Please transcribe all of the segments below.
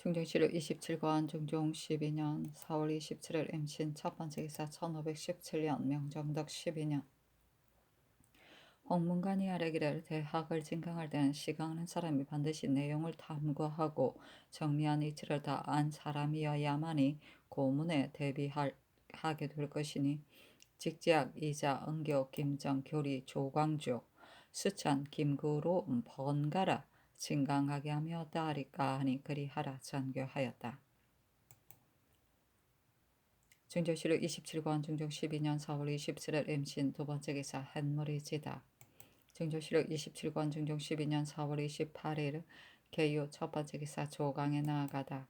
중종실록 27관 중종 12년 4월 27일 임신 첫 번째 기사 1517년 명정덕 12년 홍문관이 아래기를 대학을 진강할 때는 시강하는 사람이 반드시 내용을 탐구하고 정미한 이치를 다 안 사람이어야만이 고문에 대비하게 될 것이니 직지학 이자 은교 김정 교리 조광주 수찬 김구로 번갈아 진강하게 하며 따리까 하니 그리하라 전교하였다. 중조실록 27권 중종 12년 4월 27일 임신 두 번째 기사 한무리지다. 중조실록 27권 중종 12년 4월 28일 개유 첫 번째 기사 조강에 나아가다.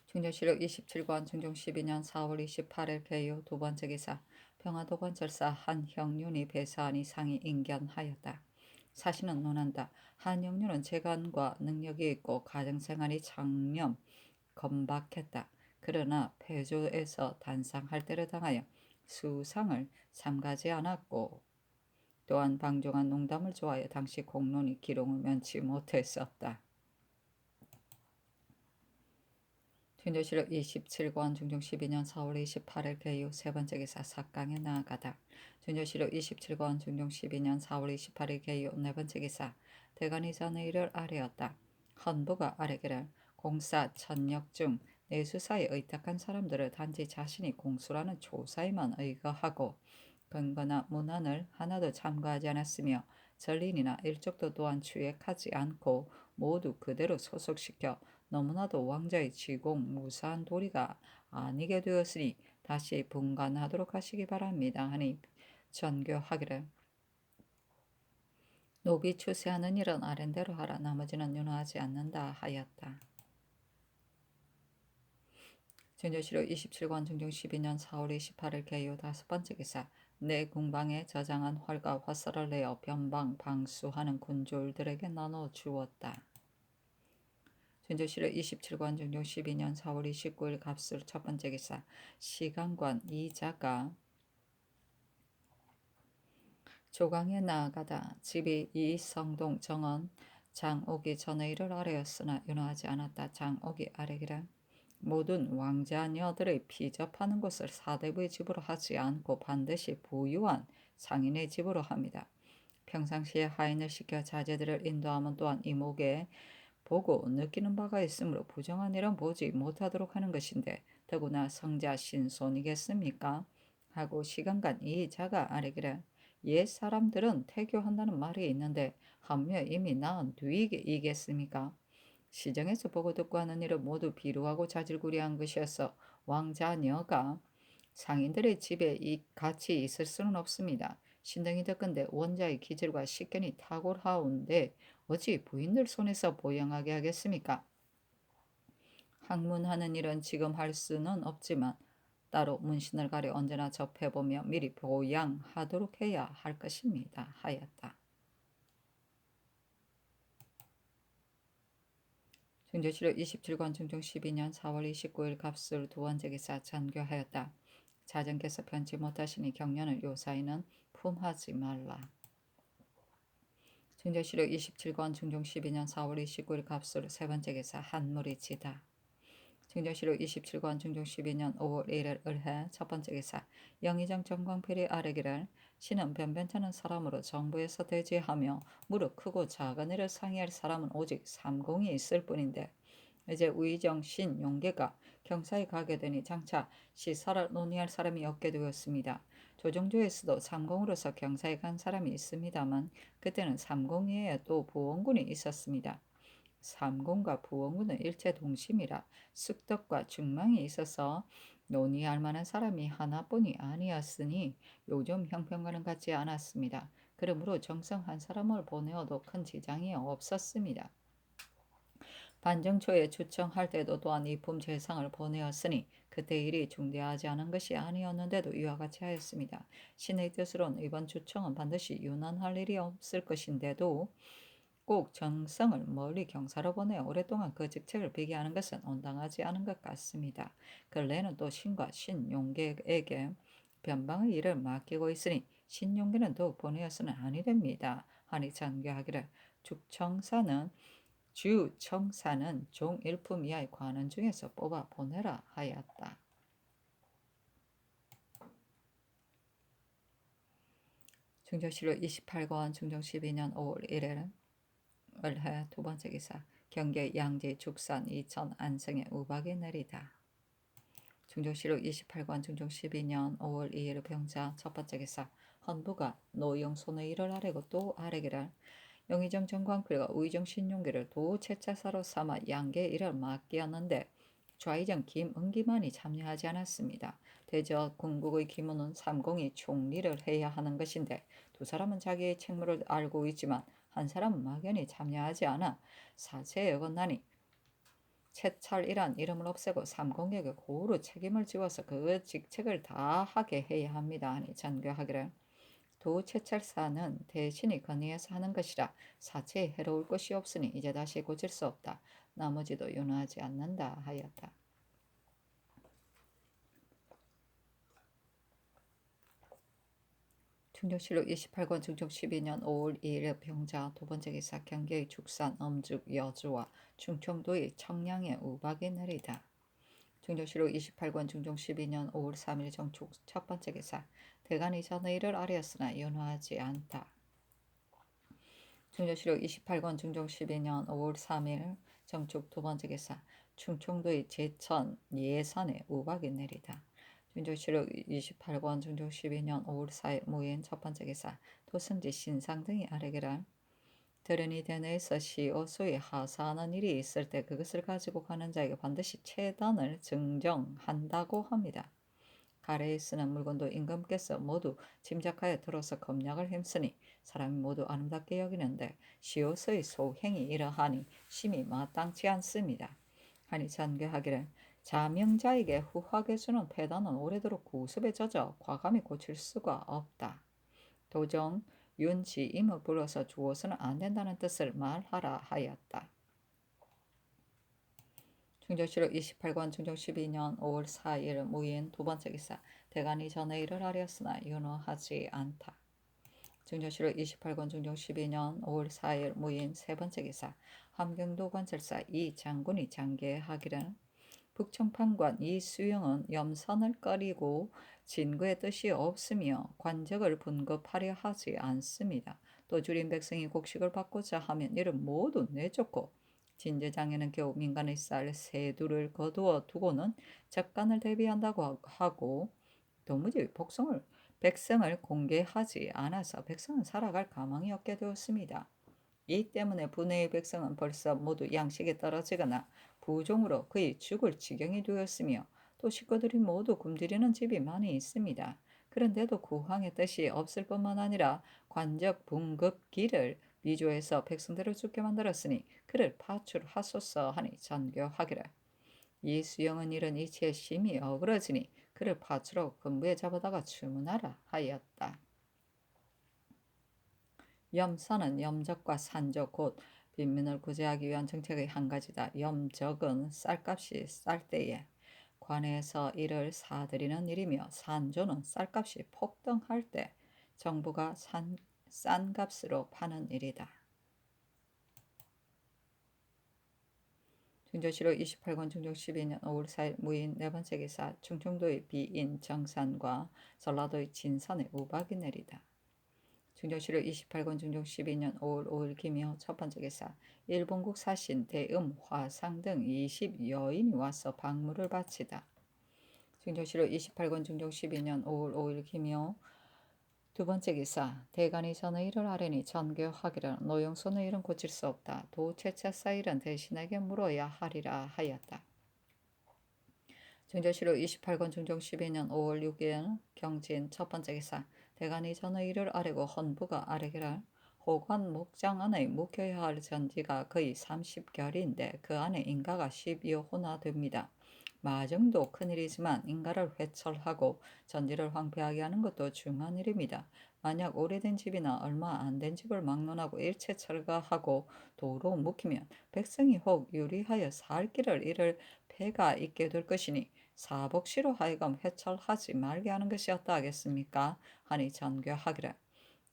중조실록 27권 중종 12년 4월 28일 개유 두 번째 기사 평화도관 절사 한형륜이 배사하니 상이 인견하였다. 사신은 논한다. 한형륜은 재간과 능력이 있고 가정생활이 장념 건박했다. 그러나 폐조에서 단상할 때를 당하여 수상을 삼가지 않았고 또한 방종한 농담을 좋아하여 당시 공론이 기롱을 면치 못했었다. 중조실록 27권 중종 12년 4월 28일 개유 세 번째 기사 삭강에 나아가다. 중조실록 27권 중종 12년 4월 28일 개유 네 번째 기사 대간이 전의 일을 아뢰었다. 헌부가 아뢰기를 공사 천역 중 내수사에 의탁한 사람들을 단지 자신이 공수라는 조사에만 의거하고 근거나 문안을 하나도 참고하지 않았으며 전린이나 일족도 또한 추액하지 않고 모두 그대로 소속시켜 너무나도 왕자의 지공 무사한 도리가 아니게 되었으니 다시 분간하도록 하시기 바랍니다 하니 전교하기를 노비 추세하는 일은 아랜대로 하라 나머지는 윤호하지 않는다 하였다. 중조실록 27권 중종 12년 4월 28일 개요 다섯 번째 기사 내 궁방에 저장한 활과 화살을 내어 변방 방수하는 군졸들에게 나눠 주었다. 중조실록 27권 중종 12년 4월 29일 갑술 첫 번째 기사 시강관 이자가 조강에 나아가다 집이 이성동 정원 장옥이 전의 일을 아뢰었으나 윤호하지 않았다. 장옥이 아뢰기를 모든 왕자녀들의 피접하는 곳을 사대부의 집으로 하지 않고 반드시 부유한 상인의 집으로 합니다. 평상시에 하인을 시켜 자제들을 인도하면 또한 이목에 보고 느끼는 바가 있으므로 부정한 일은 보지 못하도록 하는 것인데 더구나 성자 신손이겠습니까? 하고 시간간 이 자가 아뢰기를 옛 사람들은 태교한다는 말이 있는데 하물며 이미 낳은 뒤이겠습니까? 시정에서 보고 듣고 하는 일은 모두 비루하고 자질구레한 것이어서 왕자녀가 상인들의 집에 같이 있을 수는 없습니다. 신등이 듣건대 원자의 기질과 식견이 탁월하온데 어찌 부인들 손에서 보양하게 하겠습니까? 학문하는 일은 지금 할 수는 없지만 따로 문신을 가려 언제나 접해보며 미리 보양하도록 해야 할 것입니다. 하였다. 중조실록 27권 중종 12년 4월 29일 갑술 두 번째 기사 전교하였다. 자전께서 편치 못하시니 경련을 요사이는 품하지 말라. 중조실록 27권 중종 12년 4월 29일 갑술 세 번째 기사 한물이 지다. 중조실록 27권 중종 12년 5월 1일 을해 첫 번째 기사 영의정 정광필이 아뢰기를 신은 변변찮은 사람으로 정부에서 대지하며 무릇 크고 작은 일을 상의할 사람은 오직 삼공이 있을 뿐인데 이제 우의정 신용계가 경사에 가게 되니 장차 시사를 논의할 사람이 없게 되었습니다. 조정조에서도 삼공으로서 경사에 간 사람이 있습니다만 그때는 삼공위에 또 부원군이 있었습니다. 삼공과 부원군은 일체 동심이라 쑥덕과 중망이 있어서 논의할 만한 사람이 하나뿐이 아니었으니 요즘 형평과는 같지 않았습니다. 그러므로 정성 한 사람을 보내어도 큰 지장이 없었습니다. 반정초에 주청할 때도 또한 이품 재상을 보내었으니 그때 일이 중대하지 않은 것이 아니었는데도 이와 같이 하였습니다. 신의 뜻으로는 이번 주청은 반드시 유난할 일이 없을 것인데도 꼭 정성을 멀리 경사로 보내 오랫동안 그 직책을 비게 하는 것은 온당하지 않은 것 같습니다. 근래는 또 신과 신용계에게 변방의 일을 맡기고 있으니 신용계는 더욱 보내어서는 아니 됩니다. 하니 전개하기를 죽청사는 주 청사는 종 일품 이하의 관원 중에서 뽑아 보내라 하였다. 중조실록 28권 중종 12년 5월 1일 을해 두 번째 기사 경계 양지 죽산 이천 안성에 우박이 내리다. 중조실록 28권 중종 12년 5월 2일 병자 첫 번째 기사 헌부가 노영 손의 일을 아래고 또 아래기를 영의정 정광필과 우의정 신용기를 도채차사로 삼아 양계 일을 맡기었는데 좌의정 김은기만이 참여하지 않았습니다. 대저 궁극의 기무는 삼공이 총리를 해야 하는 것인데 두 사람은 자기의 책무를 알고 있지만 한 사람은 막연히 참여하지 않아 사체에 어긋나니 채찰이란 이름을 없애고 삼공에게 고루 책임을 지워서 그 직책을 다하게 해야 합니다 하니 전교하기를 도채찰사는 대신이 건의해서 하는 것이라 사체에 해로울 것이 없으니 이제 다시 고칠 수 없다. 나머지도 윤허하지 않는다 하였다. 충정실록 28권 중종 12년 5월 2일 병자 두 번째 기사 경계의 죽산 엄죽 여주와 충청도의 청량에 우박이 내리다. 중조실록 28권 중종 12년 5월 3일 정축 첫 번째 기사 대간이 전의 일을 아뢰었으나 윤허하지 않다. 중조실록 28권 중종 12년 5월 3일 정축 두 번째 기사 충청도의 제천 예산에 우박이 내리다. 중조실록 28권 중종 12년 5월 4일 무인 첫 번째 기사 도승지 신상 등이 아뢰기를 들은이 대내에서 시오수에 하사하는 일이 있을 때 그것을 가지고 가는 자에게 반드시 채단을 증정한다고 합니다. 가래에 쓰는 물건도 임금께서 모두 짐작하여 들어서 검약을 힘쓰니 사람이 모두 아름답게 여기는데 시오스의 소행이 이러하니 심히 마땅치 않습니다. 하니 전개하기를 자명자에게 후하게 주는 패단은 오래도록 구습에 젖어 과감히 고칠 수가 없다. 도정 윤지임을 불러서 주어서는 안 된다는 뜻을 말하라 하였다. 중조실록 28권 중종 12년 5월 4일 무인 두 번째 기사 대간이 전의 일을 아뢰었으나 윤허하지 않다. 중조실록 28권 중종 12년 5월 4일 무인 세 번째 기사 함경도 관찰사 이 장군이 장계하기를 북청판관 이수영은 염산을 꺼리고 진구의 뜻이 없으며 관적을 분급하려 하지 않습니다. 또 주린 백성이 곡식을 받고자 하면 이를 모두 내쫓고 진제장에는 겨우 민간의 쌀 세두를 거두어 두고는 적간을 대비한다고 하고 도무지 백성을 공개하지 않아서 백성은 살아갈 가망이 없게 되었습니다. 이 때문에 분해의 백성은 벌써 모두 양식에 떨어지거나 부종으로 거의 죽을 지경이 되었으며 또 식구들이 모두 굶주리는 집이 많이 있습니다. 그런데도 국왕의 뜻이 없을 뿐만 아니라 관적 분급기를 위조해서 백성들을 죽게 만들었으니 그를 파출하소서 하니 전교하기를 이수영은 이런 이치에 심히 어그러지니 그를 파출하고 근부에 잡아다가 주문하라 하였다. 염산은 염적과 산적 곧 빈민을 구제하기 위한 정책의 한 가지다. 염적은 쌀값이 쌀 때에 관에서 이를 사들이는 일이며 산조는 쌀값이 폭등할 때 정부가 싼 값으로 파는 일이다. 중조실록 28권 중종 12년 5월 4일 무인 네 번째 기사 충청도의 비인 정산과 전라도의 진산에 우박이 내리다. 중조실록 28권 중종 12년 5월 5일 김효 첫 번째 기사 일본국 사신 대음 화상 등 20여인이 와서 박물을 바치다. 중조실록 28권 중종 12년 5월 5일 김효 두 번째 기사 대간이 전의 일을 하려니 전교하기를 노영손의 일은 고칠 수 없다. 도채차사 일은 대신에게 물어야 하리라 하였다. 중조실록 28권 중종 12년 5월 6일 경진 첫 번째 기사 대간이 전의 일을 아뢰고 헌부가 아뢰기를 호관 목장 안에 묵혀야 할 전지가 거의 30결인데 그 안에 인가가 10여 호나 됩니다. 마정도 큰일이지만 인가를 회철하고 전지를 황폐하게 하는 것도 중한 일입니다. 만약 오래된 집이나 얼마 안 된 집을 막론하고 일체 철거하고 도로 묵히면 백성이 혹 유리하여 살 길을 잃을 폐가 있게 될 것이니 사복시로 하여금 회철하지 말게 하는 것이 어떠하겠습니까? 하니 전교하기를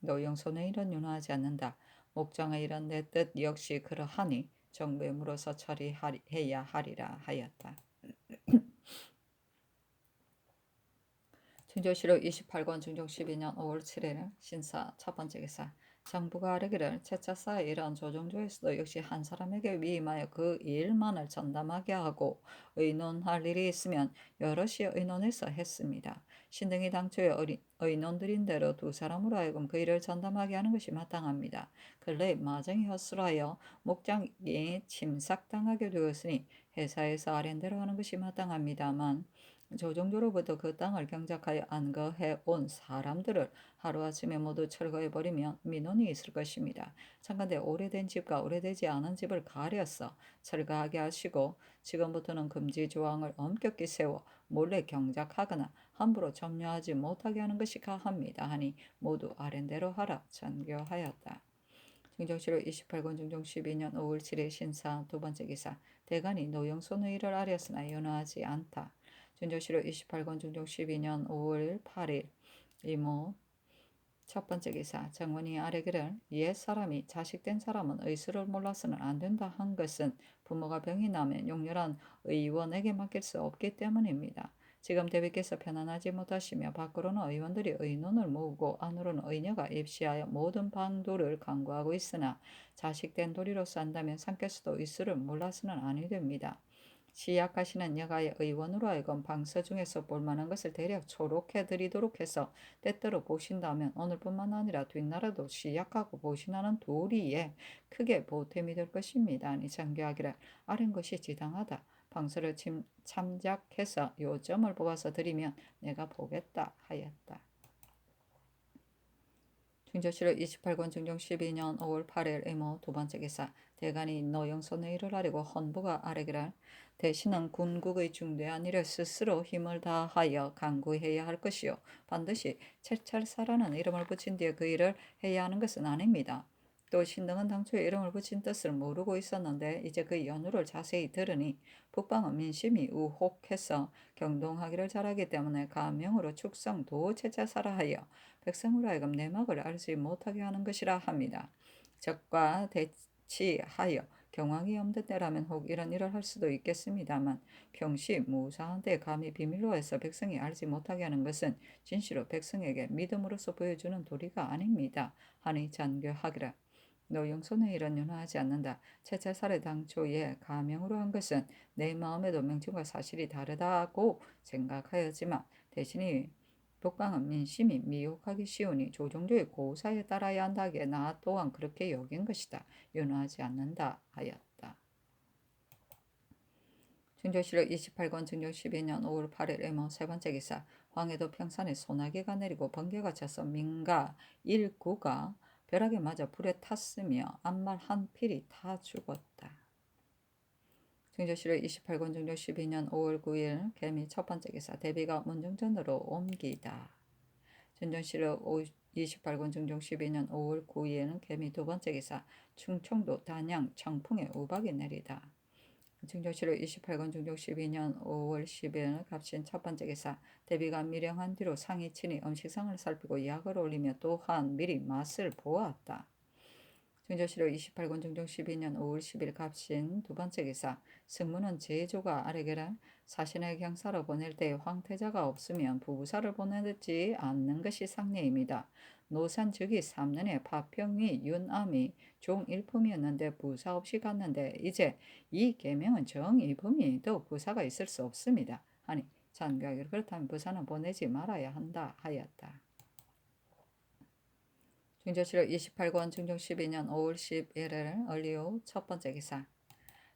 노영손의 일은 윤허하지 않는다. 목장의 일은 내 뜻 역시 그러하니 정부에 물어서 처리해야 하리라 하였다. 중조실록 28권 중종 12년 5월 7일 신사 첫 번째 기사 정부가 아뢰기를 채차사의 이런 조정조에서도 역시 한 사람에게 위임하여 그 일만을 전담하게 하고 의논할 일이 있으면 여럿이 의논해서 했습니다. 신등이 당초에 의논드린 대로 두 사람으로 하여금 그 일을 전담하게 하는 것이 마땅합니다. 근래 마정이 헛술하여 목장이 침삭당하게 되었으니 회사에서 아랜대로 하는 것이 마땅합니다만 조정조로부터 그 땅을 경작하여 안거해 온 사람들을 하루아침에 모두 철거해버리면 민원이 있을 것입니다. 참건대 오래된 집과 오래되지 않은 집을 가려서 철거하게 하시고 지금부터는 금지 조항을 엄격히 세워 몰래 경작하거나 함부로 점유하지 못하게 하는 것이 가합니다. 하니 모두 아랜대로 하라 전교하였다. 중정실록 28권 중종 12년 5월 7일 신사 두 번째 기사 대간이 노영손의 일을 아뢰었으나 연호하지 않다. 중조실록 28권 중종 12년 5월 8일 이모 첫 번째 기사 정원이 아뢰기를 옛 사람이 자식된 사람은 의술을 몰라서는 안 된다 한 것은 부모가 병이 나면 용렬한 의원에게 맡길 수 없기 때문입니다. 지금 대비께서 편안하지 못하시며 밖으로는 의원들이 의논을 모으고 안으로는 의녀가 입시하여 모든 방도를 강구하고 있으나 자식된 도리로서 한다면 상께서도 의술을 몰라서는 아니 됩니다. 시약하시는 여가의 의원으로 하여금 방서 중에서 볼만한 것을 대략 초록해 드리도록 해서 때때로 보신다면 오늘뿐만 아니라 뒷날에도 시약하고 보신하는 도리에 크게 보탬이 될 것입니다. 아니 장교하기를 아는 것이 지당하다. 방서를 참작해서 요점을 보아서 드리면 내가 보겠다 하였다. 중조실록 28권 중종 12년 5월 8일 의모 두 번째 기사 대간이 노영손의 일을 하려고 헌부가 아뢰기를 대신은 군국의 중대한 일을 스스로 힘을 다하여 강구해야 할 것이요 반드시 채찰사라는 이름을 붙인 뒤에 그 일을 해야 하는 것은 아닙니다. 또 신등은 당초에 이름을 붙인 뜻을 모르고 있었는데 이제 그 연유를 자세히 들으니 북방은 민심이 우혹해서 경동하기를 잘하기 때문에 가명으로 축성 도채찰사라 하여 백성으로 하여금 내막을 알지 못하게 하는 것이라 합니다. 적과 대치하여 경황이 없는 때라면 혹 이런 일을 할 수도 있겠습니다만 평시 무사한 때 감히 비밀로 해서 백성이 알지 못하게 하는 것은 진실로 백성에게 믿음으로써 보여주는 도리가 아닙니다. 하니 잔교하기라. 노영손의 일은 윤화하지 않는다. 채찰사를 당초에 가명으로 한 것은 내 마음에도 명칭과 사실이 다르다고 생각하였지만 대신이 북방은 민심이 미혹하기 쉬우니 조정조의 고사에 따라야 한다기에 나 또한 그렇게 여긴 것이다. 윤화하지 않는다 하였다. 중조실록 28권 중종 12년 5월 8일 의모 세 번째 기사 황해도 평산에 소나기가 내리고 번개가 쳐서 민가 1구가 벼락에 맞아 불에 탔으며 암말 한 필이 다 죽었다. 중조실록 28권 중종 12년 5월 9일 개미 첫 번째 기사 대비가 문중전으로 옮기다. 중조실록 28권 중종 12년 5월 9일 개미 두 번째 기사 충청도 단양 청풍에 우박이 내리다. 중조실록 28권 중종 12년 5월 10일 갑신 첫 번째 기사 대비가 미령한 뒤로 상이 친히 음식상을 살피고 약을 올리며 또한 미리 맛을 보았다. 중조실록 28권 중종 12년 5월 10일 갑신 두 번째 기사 승무는 제조가 아뢰기를 사신의 경사로 보낼 때 황태자가 없으면 부부사를 보내지 않는 것이 상례입니다. 노산 즉위 3년에 파평위 윤암이 종일품이었는데 부사 없이 갔는데 이제 이 계명은 정일품이도 부사가 있을 수 없습니다. 아니 잔교하기를 그렇다면 부사는 보내지 말아야 한다 하였다. 중조실록 28권 중종 12년 5월 11일 얼리오 첫 번째 기사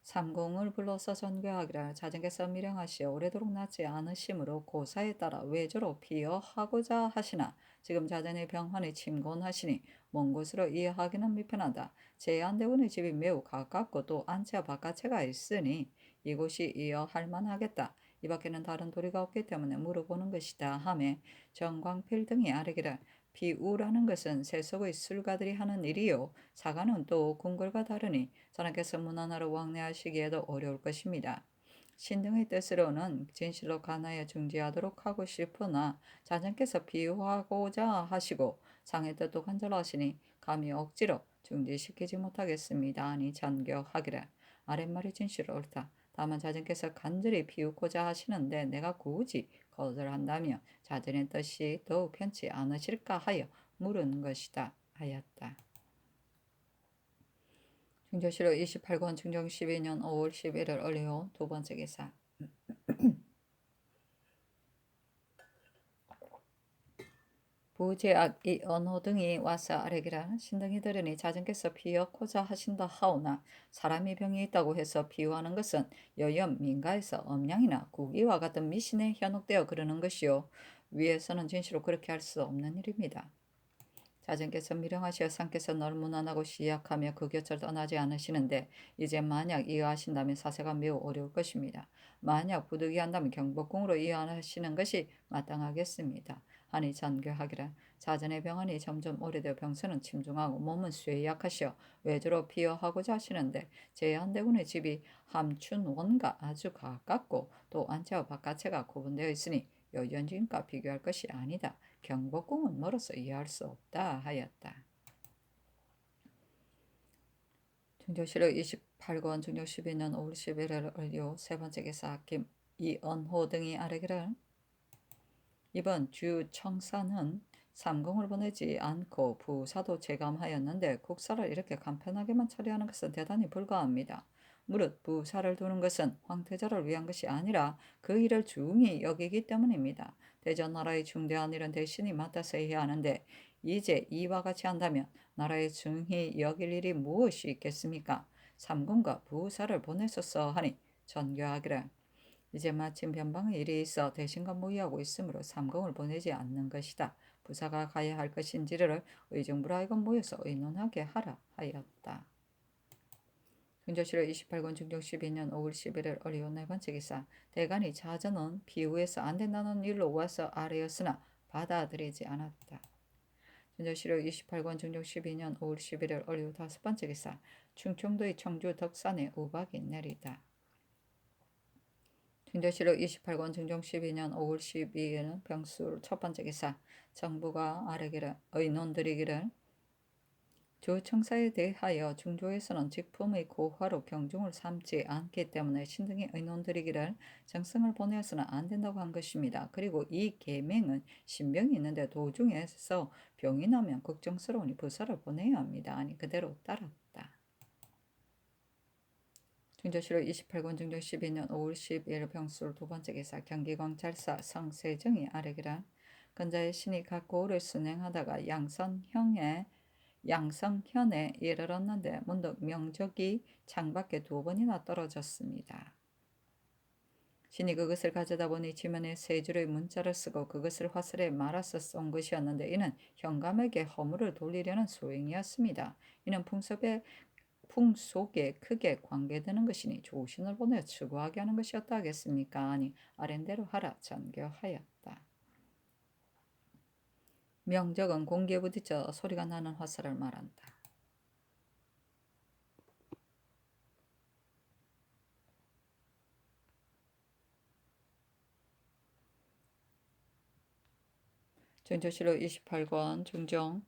삼공을 불러서 전교하기를 자정께서 미령하시어 오래도록 낫지 않으심으로 고사에 따라 외조로 피어하고자 하시나 지금 자전의 병환이 침곤하시니 먼 곳으로 이어하기는 미편하다. 제안대원의 집이 매우 가깝고 또 안채와 바깥채가 있으니 이곳이 이어할 만하겠다. 이 밖에는 다른 도리가 없기 때문에 물어보는 것이다 하매 정광필 등이 아뢰기를 비우라는 것은 세속의 술가들이 하는 일이요 사가는 또 궁궐과 다르니 전하께서 문안하러 왕래하시기에도 어려울 것입니다. 신등의 뜻으로는 진실로 간하여 중지하도록 하고 싶으나 자전께서 비유하고자 하시고 상의 뜻도 간절하시니 감히 억지로 중지시키지 못하겠습니다. 아니 잔교하기를 아랫말이 진실로 옳다. 다만 자전께서 간절히 비웃고자 하시는데 내가 굳이 거절한다면 자전의 뜻이 더욱 편치 않으실까 하여 물은 것이다 하였다. 중조실록 28권 중종 12년 5월 11일 을요 두 번째 기사. 부제악 이 언호 등이 와서 아뢰기라. 신등이 들으니 자전께서 비역고자 하신다 하오나 사람이 병이 있다고 해서 비유하는 것은 여염 민가에서 엄양이나 구기와 같은 미신에 현혹되어 그러는 것이요 위에서는 진실로 그렇게 할 수 없는 일입니다. 자전께서 미령하시어 상께서 널 무난하고 시약하며 그 곁을 떠나지 않으시는데 이제 만약 이어하신다면 사세가 매우 어려울 것입니다. 만약 부득이한다면 경복궁으로 이어하시는 것이 마땅하겠습니다. 하니 전교하기라. 자전의 병환이 점점 오래되어 병선은 침중하고 몸은 쇠약하시어 외주로 피어하고자 하시는데 제한대군의 집이 함춘원과 아주 가깝고 또 안채와 바깥채가 구분되어 있으니 여연진과 비교할 것이 아니다. 경복궁은 멀어서 이해할 수 없다 하였다. 중조실록 28권 중조 12년 5월 11일 을요 세 번째 기사 김 이언호 등이 아뢰기를. 이번 주 청사는 삼공을 보내지 않고 부사도 제감하였는데 국사를 이렇게 간편하게만 처리하는 것은 대단히 불가합니다. 무릇 부사를 두는 것은 황태자를 위한 것이 아니라 그 일을 중히 여기기 때문입니다. 대전나라의 중대한 일은 대신이 맡아서 해야 하는데 이제 이와 같이 한다면 나라의 중히 여길 일이 무엇이 있겠습니까? 삼공과 부사를 보냈었어 하니 전교하기를. 이제 마침 변방의 일이 있어 대신과 모의하고 있으므로 삼공을 보내지 않는 것이다. 부사가 가야 할 것인지를 의정부라이건 모여서 의논하게 하라 하였다. 중조실록 28권 중종 12년 5월 11일 을요 네 번째 기사. 대간이 자전은 비후에서 안 된다는 일로 와서 아뢰었으나 받아들이지 않았다. 중조실록 28권 중종 12년 5월 11일 을요 다섯 번째 기사. 충청도의 청주 덕산에 우박이 내리다. 중조실록 28권 중종 12년 5월 12일 병술 첫 번째 기사. 정부가 아뢰기를 의논드리기를. 조청사에 대하여 중조에서는 직품의 고화로 경중을 삼지 않기 때문에 신등이 의논드리기를 정성을 보내어서는 안 된다고 한 것입니다. 그리고 이 계명은 신병이 있는데 도중에서 병이 나면 걱정스러우니 부사를 보내야 합니다. 아니 그대로 따랐다. 중조실록 28권 중종 12년 5월 12일 병술 두 번째 기사. 경기광찰사 성세정이 아뢰기라. 근자의 신이 각 고을을 순행하다가 양성현에 이르렀는데 문득 명적이 창밖에 2번이나 떨어졌습니다. 신이 그것을 가져다 보니 지면에 3줄의 문자를 쓰고 그것을 화살에 말아서 쏜 것이었는데 이는 현감에게 허물을 돌리려는 소행이었습니다. 이는 풍속에 크게 관계되는 것이니 조신을 보내 추구하게 하는 것이었다 하겠습니까? 아니 아랜대로 하라 전교하였다. 명적은 공기에 부딪혀 소리가 나는 화살을 말한다. 중조실록 28권 중종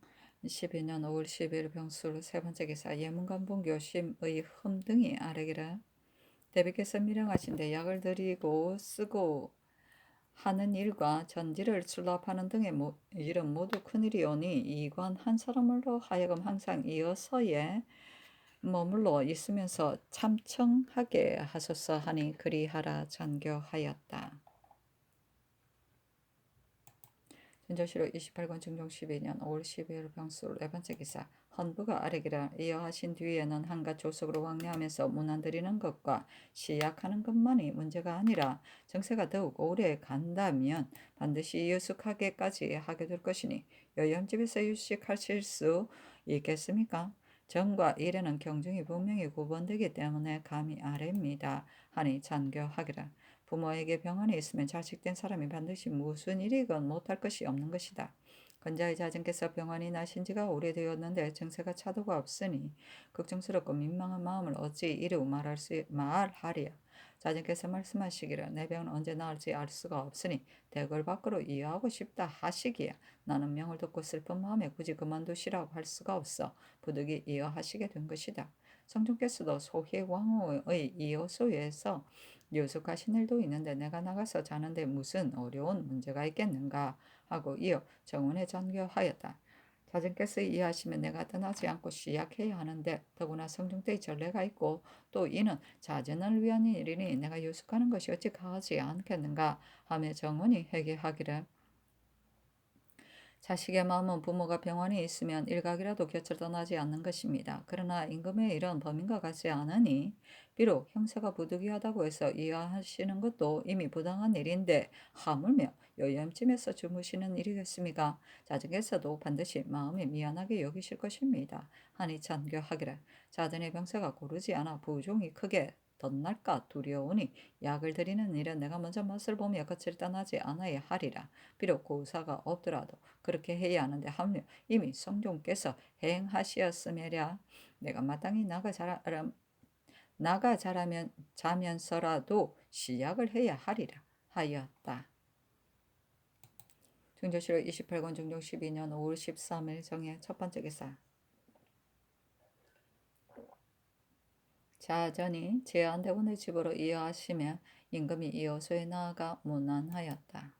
12년 5월 10일 병술 세 번째 기사. 예문관본교 심의 흠 등이 아뢰기를. 대비께서 미령하신데 약을 드리고 쓰고 하는 일과 전지를 출납하는 등의 일은 모두 큰일이오니 이관 한 사람으로 하여금 항상 이어서에 머물러 있으면서 참청하게 하소서 하니 그리하라 전교하였다. 중조실록 28권 중종 12년 5월 12일 병술 네 번째 기사. 헌부가 아뢰기를. 이어하신 뒤에는 한갓 조석으로 왕래하면서 문안드리는 것과 시약하는 것만이 문제가 아니라 정세가 더욱 오래 간다면 반드시 유숙하게까지 하게 될 것이니 여염집에서 유식하실 수 있겠습니까? 정과 일에는 경중이 분명히 구분되기 때문에 감히 아뢰입니다. 하니 전교하기라. 부모에게 병환이 있으면 자식된 사람이 반드시 무슨 일이건 못할 것이 없는 것이다. 건자의 자전께서 병환이 나신 지가 오래되었는데 증세가 차도가 없으니 걱정스럽고 민망한 마음을 어찌 이루 말하랴. 자전께서 말씀하시기를 내 병은 언제 나을지 알 수가 없으니 대궐 밖으로 이어하고 싶다 하시기에 나는 명을 듣고 슬픈 마음에 굳이 그만두시라고 할 수가 없어 부득이 이어하시게 된 것이다. 성중께서도 소희 왕후의 이호소에서 유숙하신 일도 있는데 내가 나가서 자는데 무슨 어려운 문제가 있겠는가 하고 이어 정원에 전교하였다. 자전께서 이해하시면 내가 떠나지 않고 시약해야 하는데 더구나 성중때의 전례가 있고 또 이는 자전을 위한 일이니 내가 유숙하는 것이 어찌 가하지 않겠는가 하며 정원이 회개하기를 자식의 마음은 부모가 병원에 있으면 일각이라도 곁을 떠나지 않는 것입니다. 그러나 임금의 일은 범인과 같지 않으니 비록 형사가 부득이하다고 해서 이해하시는 것도 이미 부당한 일인데 하물며 요염쯤에서 주무시는 일이겠습니까? 자정에서도 반드시 마음이 미안하게 여기실 것입니다. 하니 전교하기를 자전의 병세가 고르지 않아 부종이 크게 덧날까 두려우니 약을 드리는 일은 내가 먼저 맛을 보며 끝을 떠나지 않아야 하리라. 비록 고사가 없더라도 그렇게 해야 하는데 하물며 이미 성종께서 행하시었음이랴. 내가 마땅히 나가 자라면 자면서라도 시약을 해야 하리라 하였다. 중조실록 28권 중종 12년 5월 13일 정의 첫 번째 기사. 자전이 제한대군의 집으로 이어하시며 임금이 이어소에 나아가 문안하였다.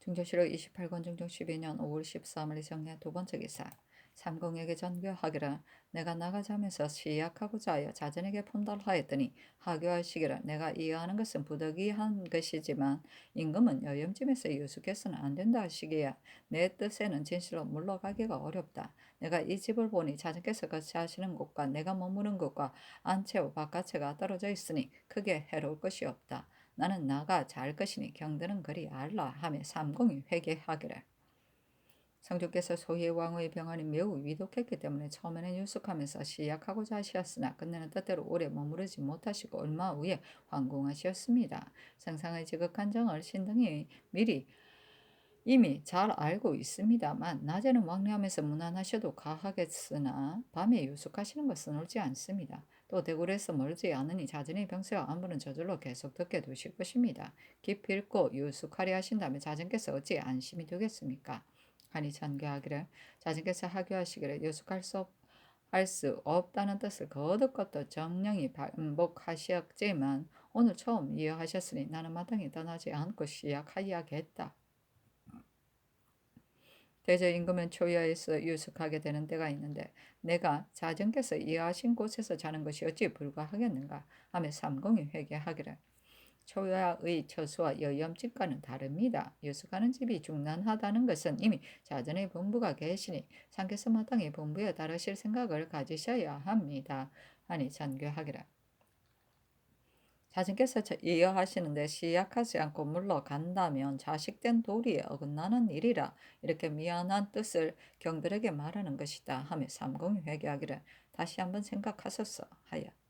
중조실록 28권 중종 12년 5월 13일 정의 두 번째 기사. 삼공에게 전교하기를 내가 나가자면서 시약하고자 하여 자전에게 분달하였더니 하교하시기를 내가 이해하는 것은 부득이한 것이지만 임금은 여염쯤에서 유숙해서는 안 된다 하시기에 내 뜻에는 진실로 물러가기가 어렵다. 내가 이 집을 보니 자전께서 거치하시는 곳과 내가 머무는 곳과 안채와 바깥채가 떨어져 있으니 크게 해로울 것이 없다. 나는 나가 잘 것이니 경들은 그리 알라 하며 삼공이 회개하기를 성주께서 소희 왕의 병환이 매우 위독했기 때문에 처음에는 유숙하면서 시약하고자 하시었으나 끝내는 뜻대로 오래 머무르지 못하시고 얼마 후에 황궁하시었습니다. 상상의 지극한 정을 신등이 미리 이미 잘 알고 있습니다만 낮에는 왕래하면서 무난하셔도 가하겠으나 밤에 유숙하시는 것은 옳지 않습니다. 또 대궐에서 멀지 않으니 자전의 병세와 안부는 저절로 계속 듣게 두실 것입니다. 깊이 읽고 유숙하려 하신다면 자전께서 어찌 안심이 되겠습니까? 하니 전교하기를 자전께서 하교하시기를 유숙할 할 수 없다는 뜻을 거듭것도 정령이 반복하셨지만 오늘 처음 이해하셨으니 나는 마땅히 떠나지 않고 시약하여야겠다. 대저 임금은 초야에서 유숙하게 되는 때가 있는데 내가 자전께서 이해하신 곳에서 자는 것이 어찌 불가하겠는가 하며 삼공이 회개하기를 초야의 처수와 여염집과는 다릅니다. 유숙하는 집이 중난하다는 것은 이미 자전의 본부가 계시니 상께서 마땅히 본부에 따르실 생각을 가지셔야 합니다. 하니 전교하기를 자신께서 이해하시는데 시약하지 않고 물러간다면 자식된 도리에 어긋나는 일이라 이렇게 미안한 뜻을 경들에게 말하는 것이다 하며 삼공이 회개하기를 다시 한번 생각하소서 하였다.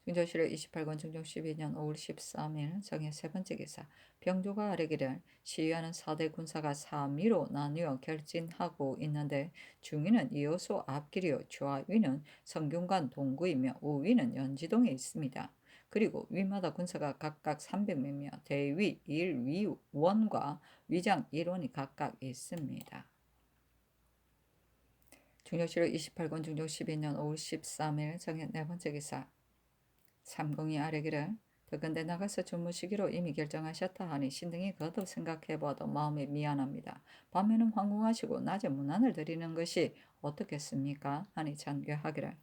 중조실록 28권 중종 12년 5월 13일 정의 세 번째 기사. 병조가 아뢰기를 시위하는 4대 군사가 3위로 나뉘어 결진하고 있는데 중위는 이호소 앞길이요 좌위는 성균관 동구이며 우위는 연지동에 있습니다. 그리고 위마다 군사가 각각 300명이며 대위 1위원과 위장 1원이 각각 있습니다. 중조실록 28권 중종 12년 5월 13일 정의 네 번째 기사. 삼공이 아뢰기를 더근데 나가서 주무시기로 이미 결정하셨다 하니 신등이 거듭 생각해봐도 마음이 미안합니다. 밤에는 황궁하시고 낮에 문안을 드리는 것이 어떻겠습니까? 하니 전교하기를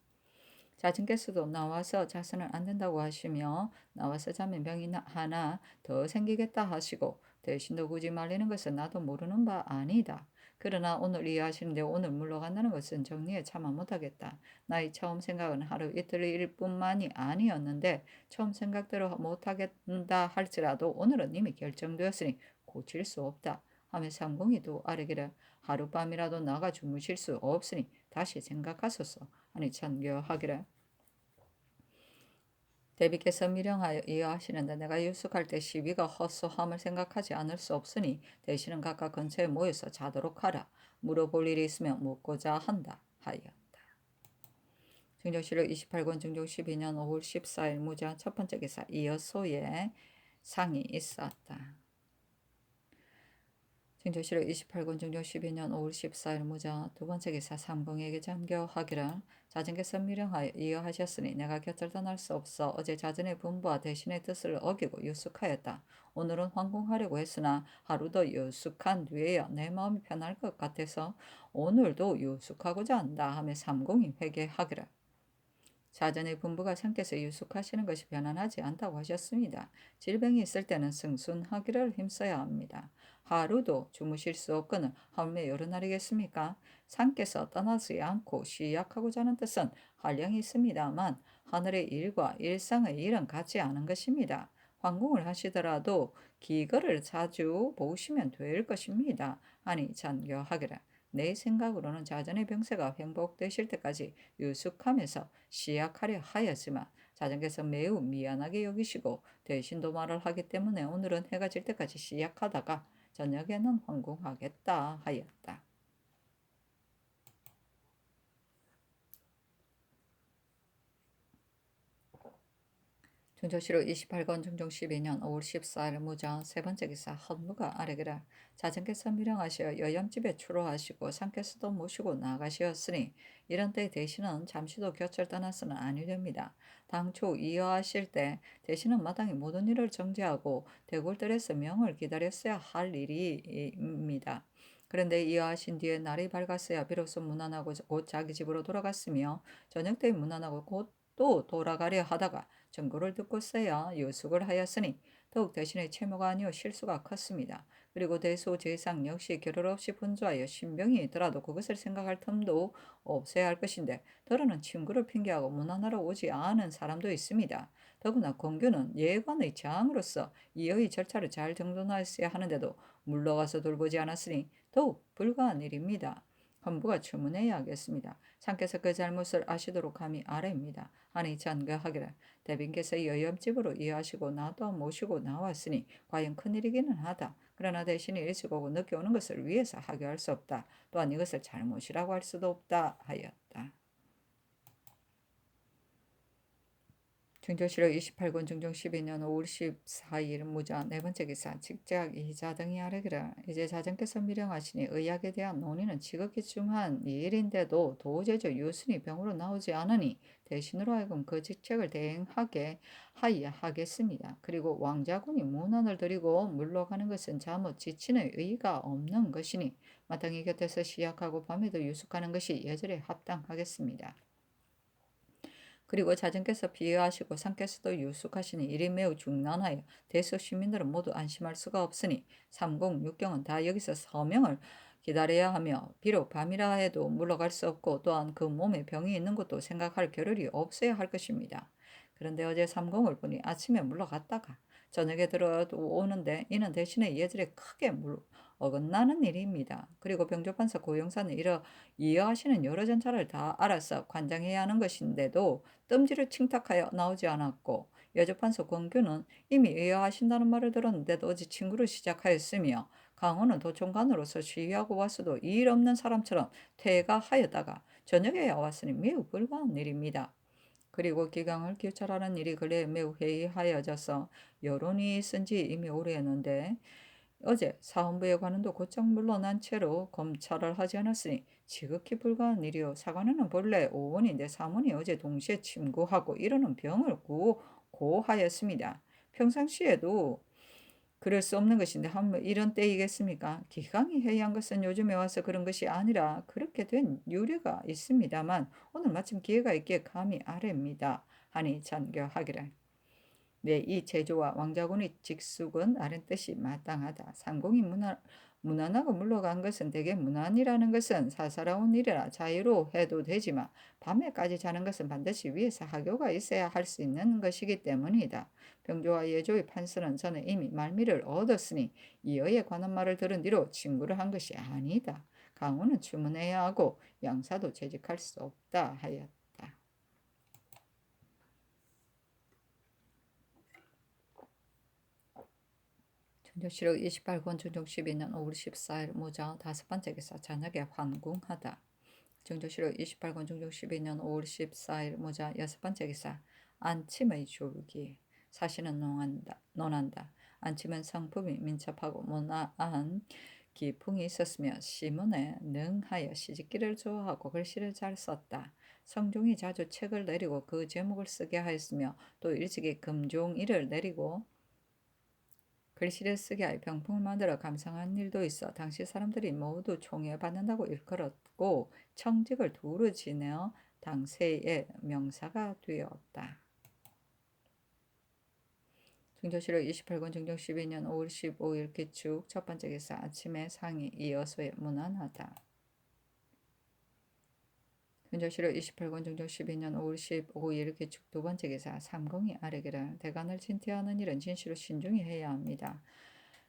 자신께서도 나와서 자서는 안 된다고 하시며 나와서 자면 병이 하나 더 생기겠다 하시고 대신도 굳이 말리는 것은 나도 모르는 바 아니다. 그러나 오늘 이해하시는데 오늘 물러간다는 것은 정리에 참아 못하겠다. 나의 처음 생각은 하루 이틀일 뿐만이 아니었는데 처음 생각대로 못하겠다 할지라도 오늘은 이미 결정되었으니 고칠 수 없다. 하며 삼공이도 아뢰기를 하룻밤이라도 나가 주무실 수 없으니 다시 생각하소서. 아니 전교하기를 대비께서 미령하여 이해하시는데 내가 유숙할 때 시비가 헛소함을 생각하지 않을 수 없으니 대신은 각각 근처에 모여서 자도록 하라. 물어볼 일이 있으면 묻고자 한다 하였다. 중조실록 28권 중종 12년 5월 14일 무제한 첫 번째 기사. 이어소에 상이 있었다. 증조실록 28권 증조 12년 5월 14일 무자 두 번째 기사 삼공에게 장교하기를 자전께서 미령하여 이어하셨으니 내가 곁을 떠날 수 없어 어제 자전의 분부와 대신의 뜻을 어기고 유숙하였다. 오늘은 황공하려고 했으나 하루도 유숙한 뒤에야 내 마음이 편할 것 같아서 오늘도 유숙하고자 한다 하며 삼공이 회개하기를 자전의 분부가 상께서 유숙하시는 것이 편안하지 않다고 하셨습니다. 질병이 있을 때는 승순하기를 힘써야 합니다. 하루도 주무실 수 없거늘 하물며 여러 날이겠습니까? 상께서 떠나지 않고 쉬약하고자 하는 뜻은 한량이 있습니다만 하늘의 일과 일상의 일은 같지 않은 것입니다. 황공을 하시더라도 기거를 자주 보시면 될 것입니다. 아니 잔교하기를 내 생각으로는 자전의 병세가 회복되실 때까지 유숙하면서 시약하려 하였지만 자전께서 매우 미안하게 여기시고 대신 도말을 하기 때문에 오늘은 해가 질 때까지 시약하다가 저녁에는 황궁하겠다 하였다. 중조실록 28권 중종 12년 5월 14일 무자 세 번째 기사 헌무가 아래기라 자전께서 미령하시어 여염집에 추로하시고 상께서도 모시고 나가시었으니 이런 때 대신은 잠시도 곁을 떠나서는 아니됩니다. 당초 이어하실 때 대신은 마땅히 모든 일을 정지하고 대궐들에서 명을 기다렸어야 할 일입니다. 그런데 이어하신 뒤에 날이 밝았어야 비로소 문안하고 곧 자기 집으로 돌아갔으며 저녁 때 문안하고 곧 또 돌아가려 하다가 정보를 듣고서야 유숙을 하였으니 더욱 대신의 채무가 아니오 실수가 컸습니다. 그리고 대소 제상 역시 결혼 없이 분주하여 신병이 있더라도 그것을 생각할 틈도 없어야 할 것인데 더러는 친구를 핑계하고 문안하러 오지 않은 사람도 있습니다. 더구나 공규는 예관의 장으로서 이의 절차를 잘 정돈하였어야 하는데도 물러가서 돌보지 않았으니 더욱 불가한 일입니다. 헌부가 주문해야 하겠습니다. 상께서 그 잘못을 아시도록 함이 아래입니다. 아니 잔가하기를 대빈께서 여염집으로 이어하시고 나도 모시고 나왔으니 과연 큰일이기는 하다. 그러나 대신에 일찍 오고 늦게 오는 것을 위해서 하게 할 수 없다. 또한 이것을 잘못이라고 할 수도 없다 하였다. 중조실록 28권 중종 12년 5월 14일 무자 네 번째 기사 직작 이자 등이 아래기라 이제 자전께서 미령하시니 의학에 대한 논의는 지극히 중한 일인데도 도제조 유순이 병으로 나오지 않으니 대신으로 하여금 그 직책을 대행하게 하여야 하겠습니다. 그리고 왕자군이 문안을 드리고 물러가는 것은 자못 지친의 의의가 없는 것이니 마땅히 곁에서 시약하고 밤에도 유숙하는 것이 예절에 합당하겠습니다. 그리고 자전께서 비하하시고 상께서도 유숙하시니 일이 매우 중난하여 대서 시민들은 모두 안심할 수가 없으니 삼공육경은 다 여기서 서명을 기다려야 하며 비록 밤이라 해도 물러갈 수 없고 또한 그 몸에 병이 있는 것도 생각할 겨를이 없어야 할 것입니다. 그런데 어제 삼공을 보니 아침에 물러갔다가 저녁에 들어오는데 이는 대신에 예절에 크게 어긋나는 일입니다. 그리고 병조판사 고용사는 이어하시는 여러 전차를 다 알아서 관장해야 하는 것인데도 뜸지를 칭탁하여 나오지 않았고 여조판서 권규는 이미 이어하신다는 말을 들었는데도 어제 친구를 시작하였으며 강호는 도청관으로서 시위하고 왔어도 일 없는 사람처럼 퇴가하였다가 저녁에야 왔으니 매우 불가한 일입니다. 그리고 기강을 교찰하는 일이 근래 매우 해이하여져서 여론이 쓴 지 이미 오래였는데 어제 사헌부의 관원도 곧장 물러난 채로 검찰을 하지 않았으니 지극히 불가한 일이요. 사관원은 본래 오원이 내 사문이 어제 동시에 침구하고 이러는 병을 고하였습니다. 평상시에도 그럴 수 없는 것인데 한번 이런 때이겠습니까? 기강이 해이한 것은 요즘에 와서 그런 것이 아니라 그렇게 된 유례가 있습니다만 오늘 마침 기회가 있기에 감히 아뢰입니다. 하니 잔교하기를. 네, 이 제조와 왕자군의 직숙은 아는 뜻이 마땅하다. 상공이 무난하고 물러간 것은 대개 무난이라는 것은 사사로운 일이라 자유로 해도 되지만 밤에까지 자는 것은 반드시 위에서 하교가 있어야 할 수 있는 것이기 때문이다. 병조와 예조의 판서는 저는 이미 말미를 얻었으니 이어에 관한 말을 들은 뒤로 친구를 한 것이 아니다. 강호는 추문해야 하고 양사도 재직할 수 없다 하였다. 중조실록 28권 중종 12년 5월 14일 무자 다섯 번째 기사 저녁에 환궁하다. 중조실록 28권 중종 12년 5월 14일 무자 여섯 번째 기사 안침의 줄기 사시는 논한다. 안침은 성품이 민첩하고 문화한 기풍이 있었으며 시문에 능하여 시집기를 좋아하고 글씨를 잘 썼다. 성종이 자주 책을 내리고 그 제목을 쓰게 하였으며 또 일찍이 금종이를 내리고 글씨를 쓰게 하여 병풍을 만들어 감상한 일도 있어 당시 사람들이 모두 총애받는다고 일컬었고 청직을 두루 지내어 당세의 명사가 되었다. 중조실록 28권 중종 12년 5월 15일 기축 첫 번째 기사 아침에 상이 이어서에 무난하다. 중조실록 28권 중종 12년 5월 15일 기축 두 번째 기사 삼공이 아래기를 대간을 진퇴하는 일은 진실로 신중히 해야 합니다.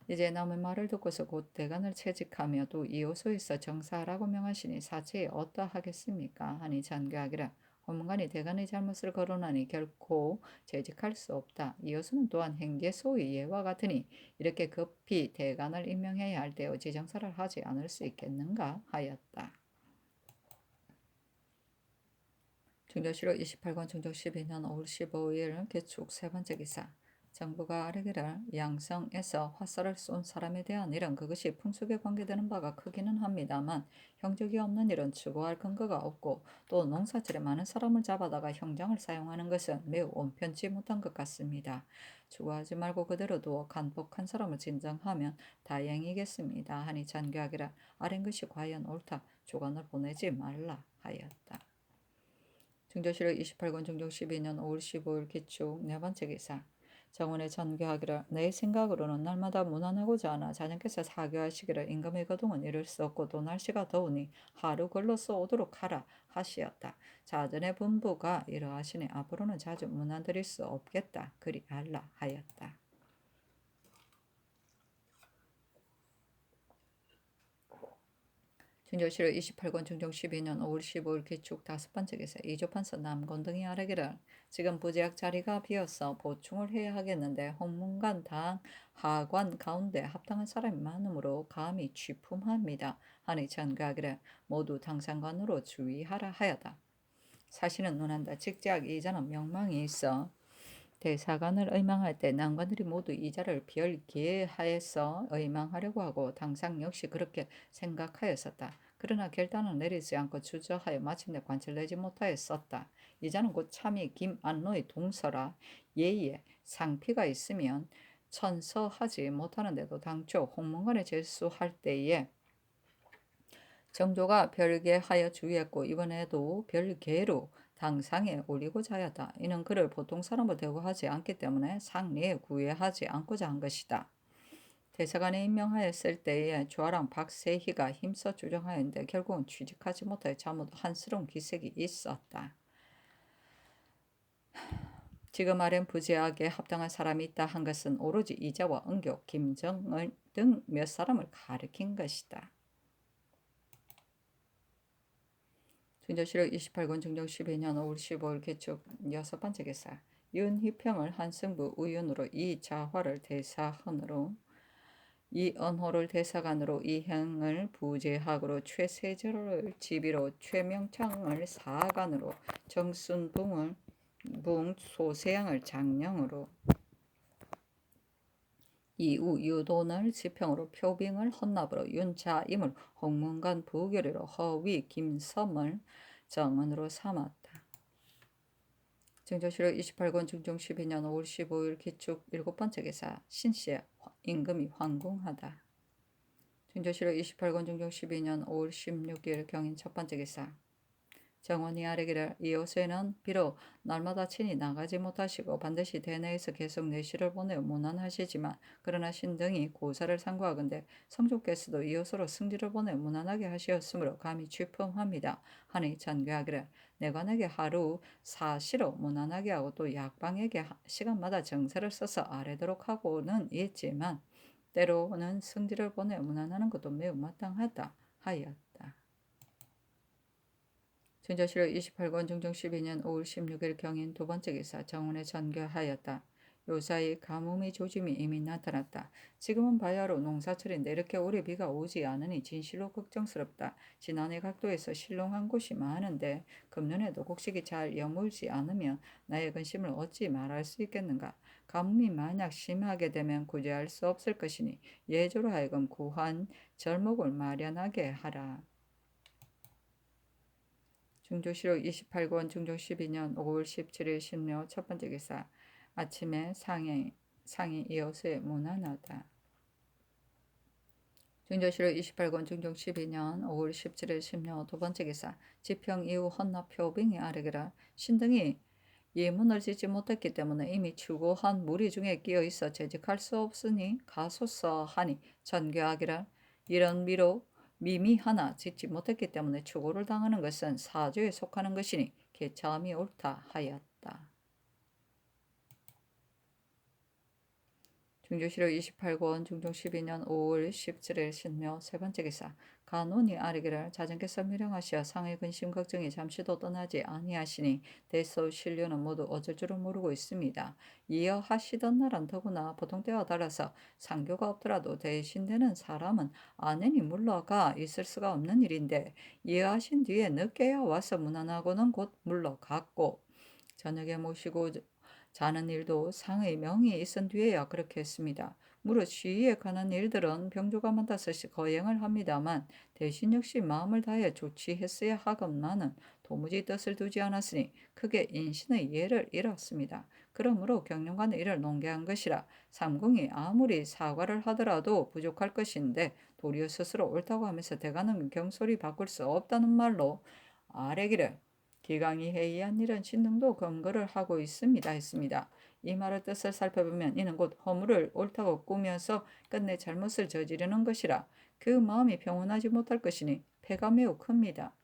이제 남의 말을 듣고서 곧 대간을 채직하며 또 이호소에서 정사하라고 명하시니 사체에 어떠하겠습니까? 하니 잔교하기를 헌문관이 대간의 잘못을 거론하니 결코 채직할 수 없다. 이호소는 또한 행제 소위 예와 같으니 이렇게 급히 대간을 임명해야 할 때에 어찌 정사를 하지 않을 수 있겠는가 하였다. 중조실록 28권 중조 12년 5월 15일 개축 세 번째 기사 정부가 아뢰기를 양성에서 화살을 쏜 사람에 대한 일은 그것이 풍속에 관계되는 바가 크기는 합니다만 형적이 없는 일은 추구할 근거가 없고 또 농사철에 많은 사람을 잡아다가 형장을 사용하는 것은 매우 온편치 못한 것 같습니다. 추구하지 말고 그대로 두어 간폭한 사람을 진정하면 다행이겠습니다. 하니 잔교하기를 아랜 것이 과연 옳다. 주관을 보내지 말라 하였다. 중조실록 28권 중종 12년 5월 15일 기축 네 번째 기사 정원에 전교하기를 내 생각으로는 날마다 무난하고자 하나 자녀께서 사교하시기를 임금의 거동은 이룰 수 없고 또 날씨가 더우니 하루 걸러서 오도록 하라 하시었다. 자전의 분부가 이러하시니 앞으로는 자주 문안드릴 수 없겠다. 그리 알라 하였다. 중조실록 28권 중종 12년 5월 15일 기축 다섯 번째 기사 이조판서 남곤등이 아뢰기를 지금 부재학 자리가 비어서 보충을 해야 하겠는데 홍문관 당 하관 가운데 합당한 사람이 많으므로 감히 취품합니다. 하니 전가하기를 모두 당상관으로 주의하라 하였다. 사실은 논한다. 직제학 이자는 명망이 있어 대사관을 의망할 때 난관들이 모두 이자를 별개하여서 의망하려고 하고 당상 역시 그렇게 생각하였었다. 그러나 결단을 내리지 않고 주저하여 마침내 관철 내지 못하였었다. 이자는 곧 참이 김안로의 동서라 예의 상피가 있으면 천서하지 못하는데도 당초 홍문관에 제수할 때에 정조가 별개하여 주의했고 이번에도 별개로 당상에 올리고자 하였다. 이는 그를 보통 사람으로 대우하지 않기 때문에 상리에 구애하지 않고자 한 것이다. 대사관에 임명하였을 때에 조아랑 박세희가 힘써 주정하였는데 결국은 취직하지 못하여 참으로 한스러운 기색이 있었다. 지금 아련 부재학에 합당한 사람이 있다 한 것은 오로지 이자와 은교, 김정을 등 몇 사람을 가리킨 것이다. 중조실록 28권 중종 12년 5월 15일 개축 여섯 번째 기사 윤희평을 한승부 우윤으로 이자화를 대사헌으로 이언호를 대사관으로 이행을 부재학으로 최세절을 지비로 최명창을 사관으로 정순붕을 소세양을 장령으로 이우 유돈을 지평으로 표빙을 헌납으로 윤자임을 홍문관 부교리로 허위 김섬을 정언으로 삼았다. 증조실록 28권 중종 12년 5월 15일 기축 일곱 번째 기사 신씨의 임금이 황궁하다. 증조실록 28권 중종 12년 5월 16일 경인 첫 번째 기사 정원이 아뢰기를 이호세는 비록 날마다 친히 나가지 못하시고 반드시 대내에서 계속 내시를 보내어 문안하시지만 그러나 신등이 고사를 상고하건대 성주께서도 이호소로 승지를 보내어 문안하게 하시었으므로 감히 취품합니다. 하니 전교하기를 내관에게 하루 사시로 문안하게 하고 또 약방에게 시간마다 정세를 써서 아뢰도록 하고는 있지만 때로는 승지를 보내어 문안하는 것도 매우 마땅하다 하였다. 증조실록 28권 중종 12년 5월 16일 경인 두 번째 기사 정원에 전교하였다. 요사이 가뭄의 조짐이 이미 나타났다. 지금은 바야흐로 농사철인데 이렇게 오래 비가 오지 않으니 진실로 걱정스럽다. 지난해 각도에서 실롱한 곳이 많은데 금년에도 곡식이 잘 여물지 않으면 나의 근심을 어찌 말할 수 있겠는가. 가뭄이 만약 심하게 되면 구제할 수 없을 것이니 예조로 하여금 구한 절목을 마련하게 하라. 중조실록 28권 중종 12년 5월 17일 신묘 첫 번째 기사. 아침에 상이 이어서 무난하다. 중조실록 28권 중종 12년 5월 17일 신묘 두 번째 기사. 지평 이후 헌납 표빙이 아뢰기라. 신등이 예문을 짓지 못했기 때문에 이미 추구한 무리 중에 끼어 있어 재직할 수 없으니 가소서 하니 전교하기라. 이런 미로 미미 하나 짓지 못했기 때문에 추구를 당하는 것은 사조에 속하는 것이니 개차함이 옳다 하였다. 중조실록 28권 중종 12년 5월 17일 신묘 세 번째 기사. 간운이 아뢰기를 자전께서 미령하시어 상의 근심 걱정이 잠시도 떠나지 아니하시니 대소 신료는 모두 어쩔 줄을 모르고 있습니다. 이어 하시던 날은 더구나 보통 때와 달라서 상교가 없더라도 대신되는 사람은 안연히 물러가 있을 수가 없는 일인데 이어 하신 뒤에 늦게야 와서 무난하고는 곧 물러갔고 저녁에 모시고 자는 일도 상의 명이 있은 뒤에야 그렇게 했습니다. 무릇 시위에 관한 일들은 병조가 맡아서 거행을 합니다만 대신 역시 마음을 다해 조치했어야 하건만은 도무지 뜻을 두지 않았으니 크게 인신의 예를 잃었습니다. 그러므로 경영관의 이를 농계한 것이라 삼궁이 아무리 사과를 하더라도 부족할 것인데 도리어 스스로 옳다고 하면서 대가는 경솔히 바꿀 수 없다는 말로 아뢰기를 기강이 해이한 일은 신등도 검거를 하고 있습니다 했습니다. 이 말의 뜻을 살펴보면 이는 곧 허물을 옳다고 꾸면서 끝내 잘못을 저지르는 것이라 그 마음이 평온하지 못할 것이니 폐가 매우 큽니다.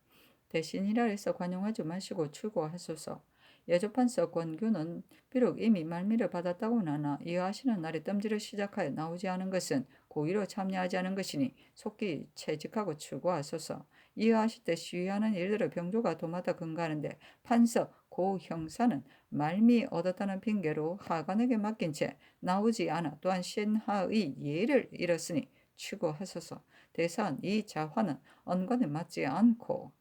대신이라 해서 관용하지 마시고 출고하소서. 예조판서 권규는 비록 이미 말미를 받았다고는 하나 이어하시는 날에 뜸지를 시작하여 나오지 않은 것은 고의로 참여하지 않은 것이니 속히 채직하고 출고하소서. 이어하실 때 시위하는 일들을 병조가 도마다 근거하는데 판서 고 형사는 말미 얻었다는 핑계로 하관에게 맡긴 채 나오지 않아 또한 신하의 예를 잃었으니 추고하소서. 대사한 이 자화는 언관에 맞지 않고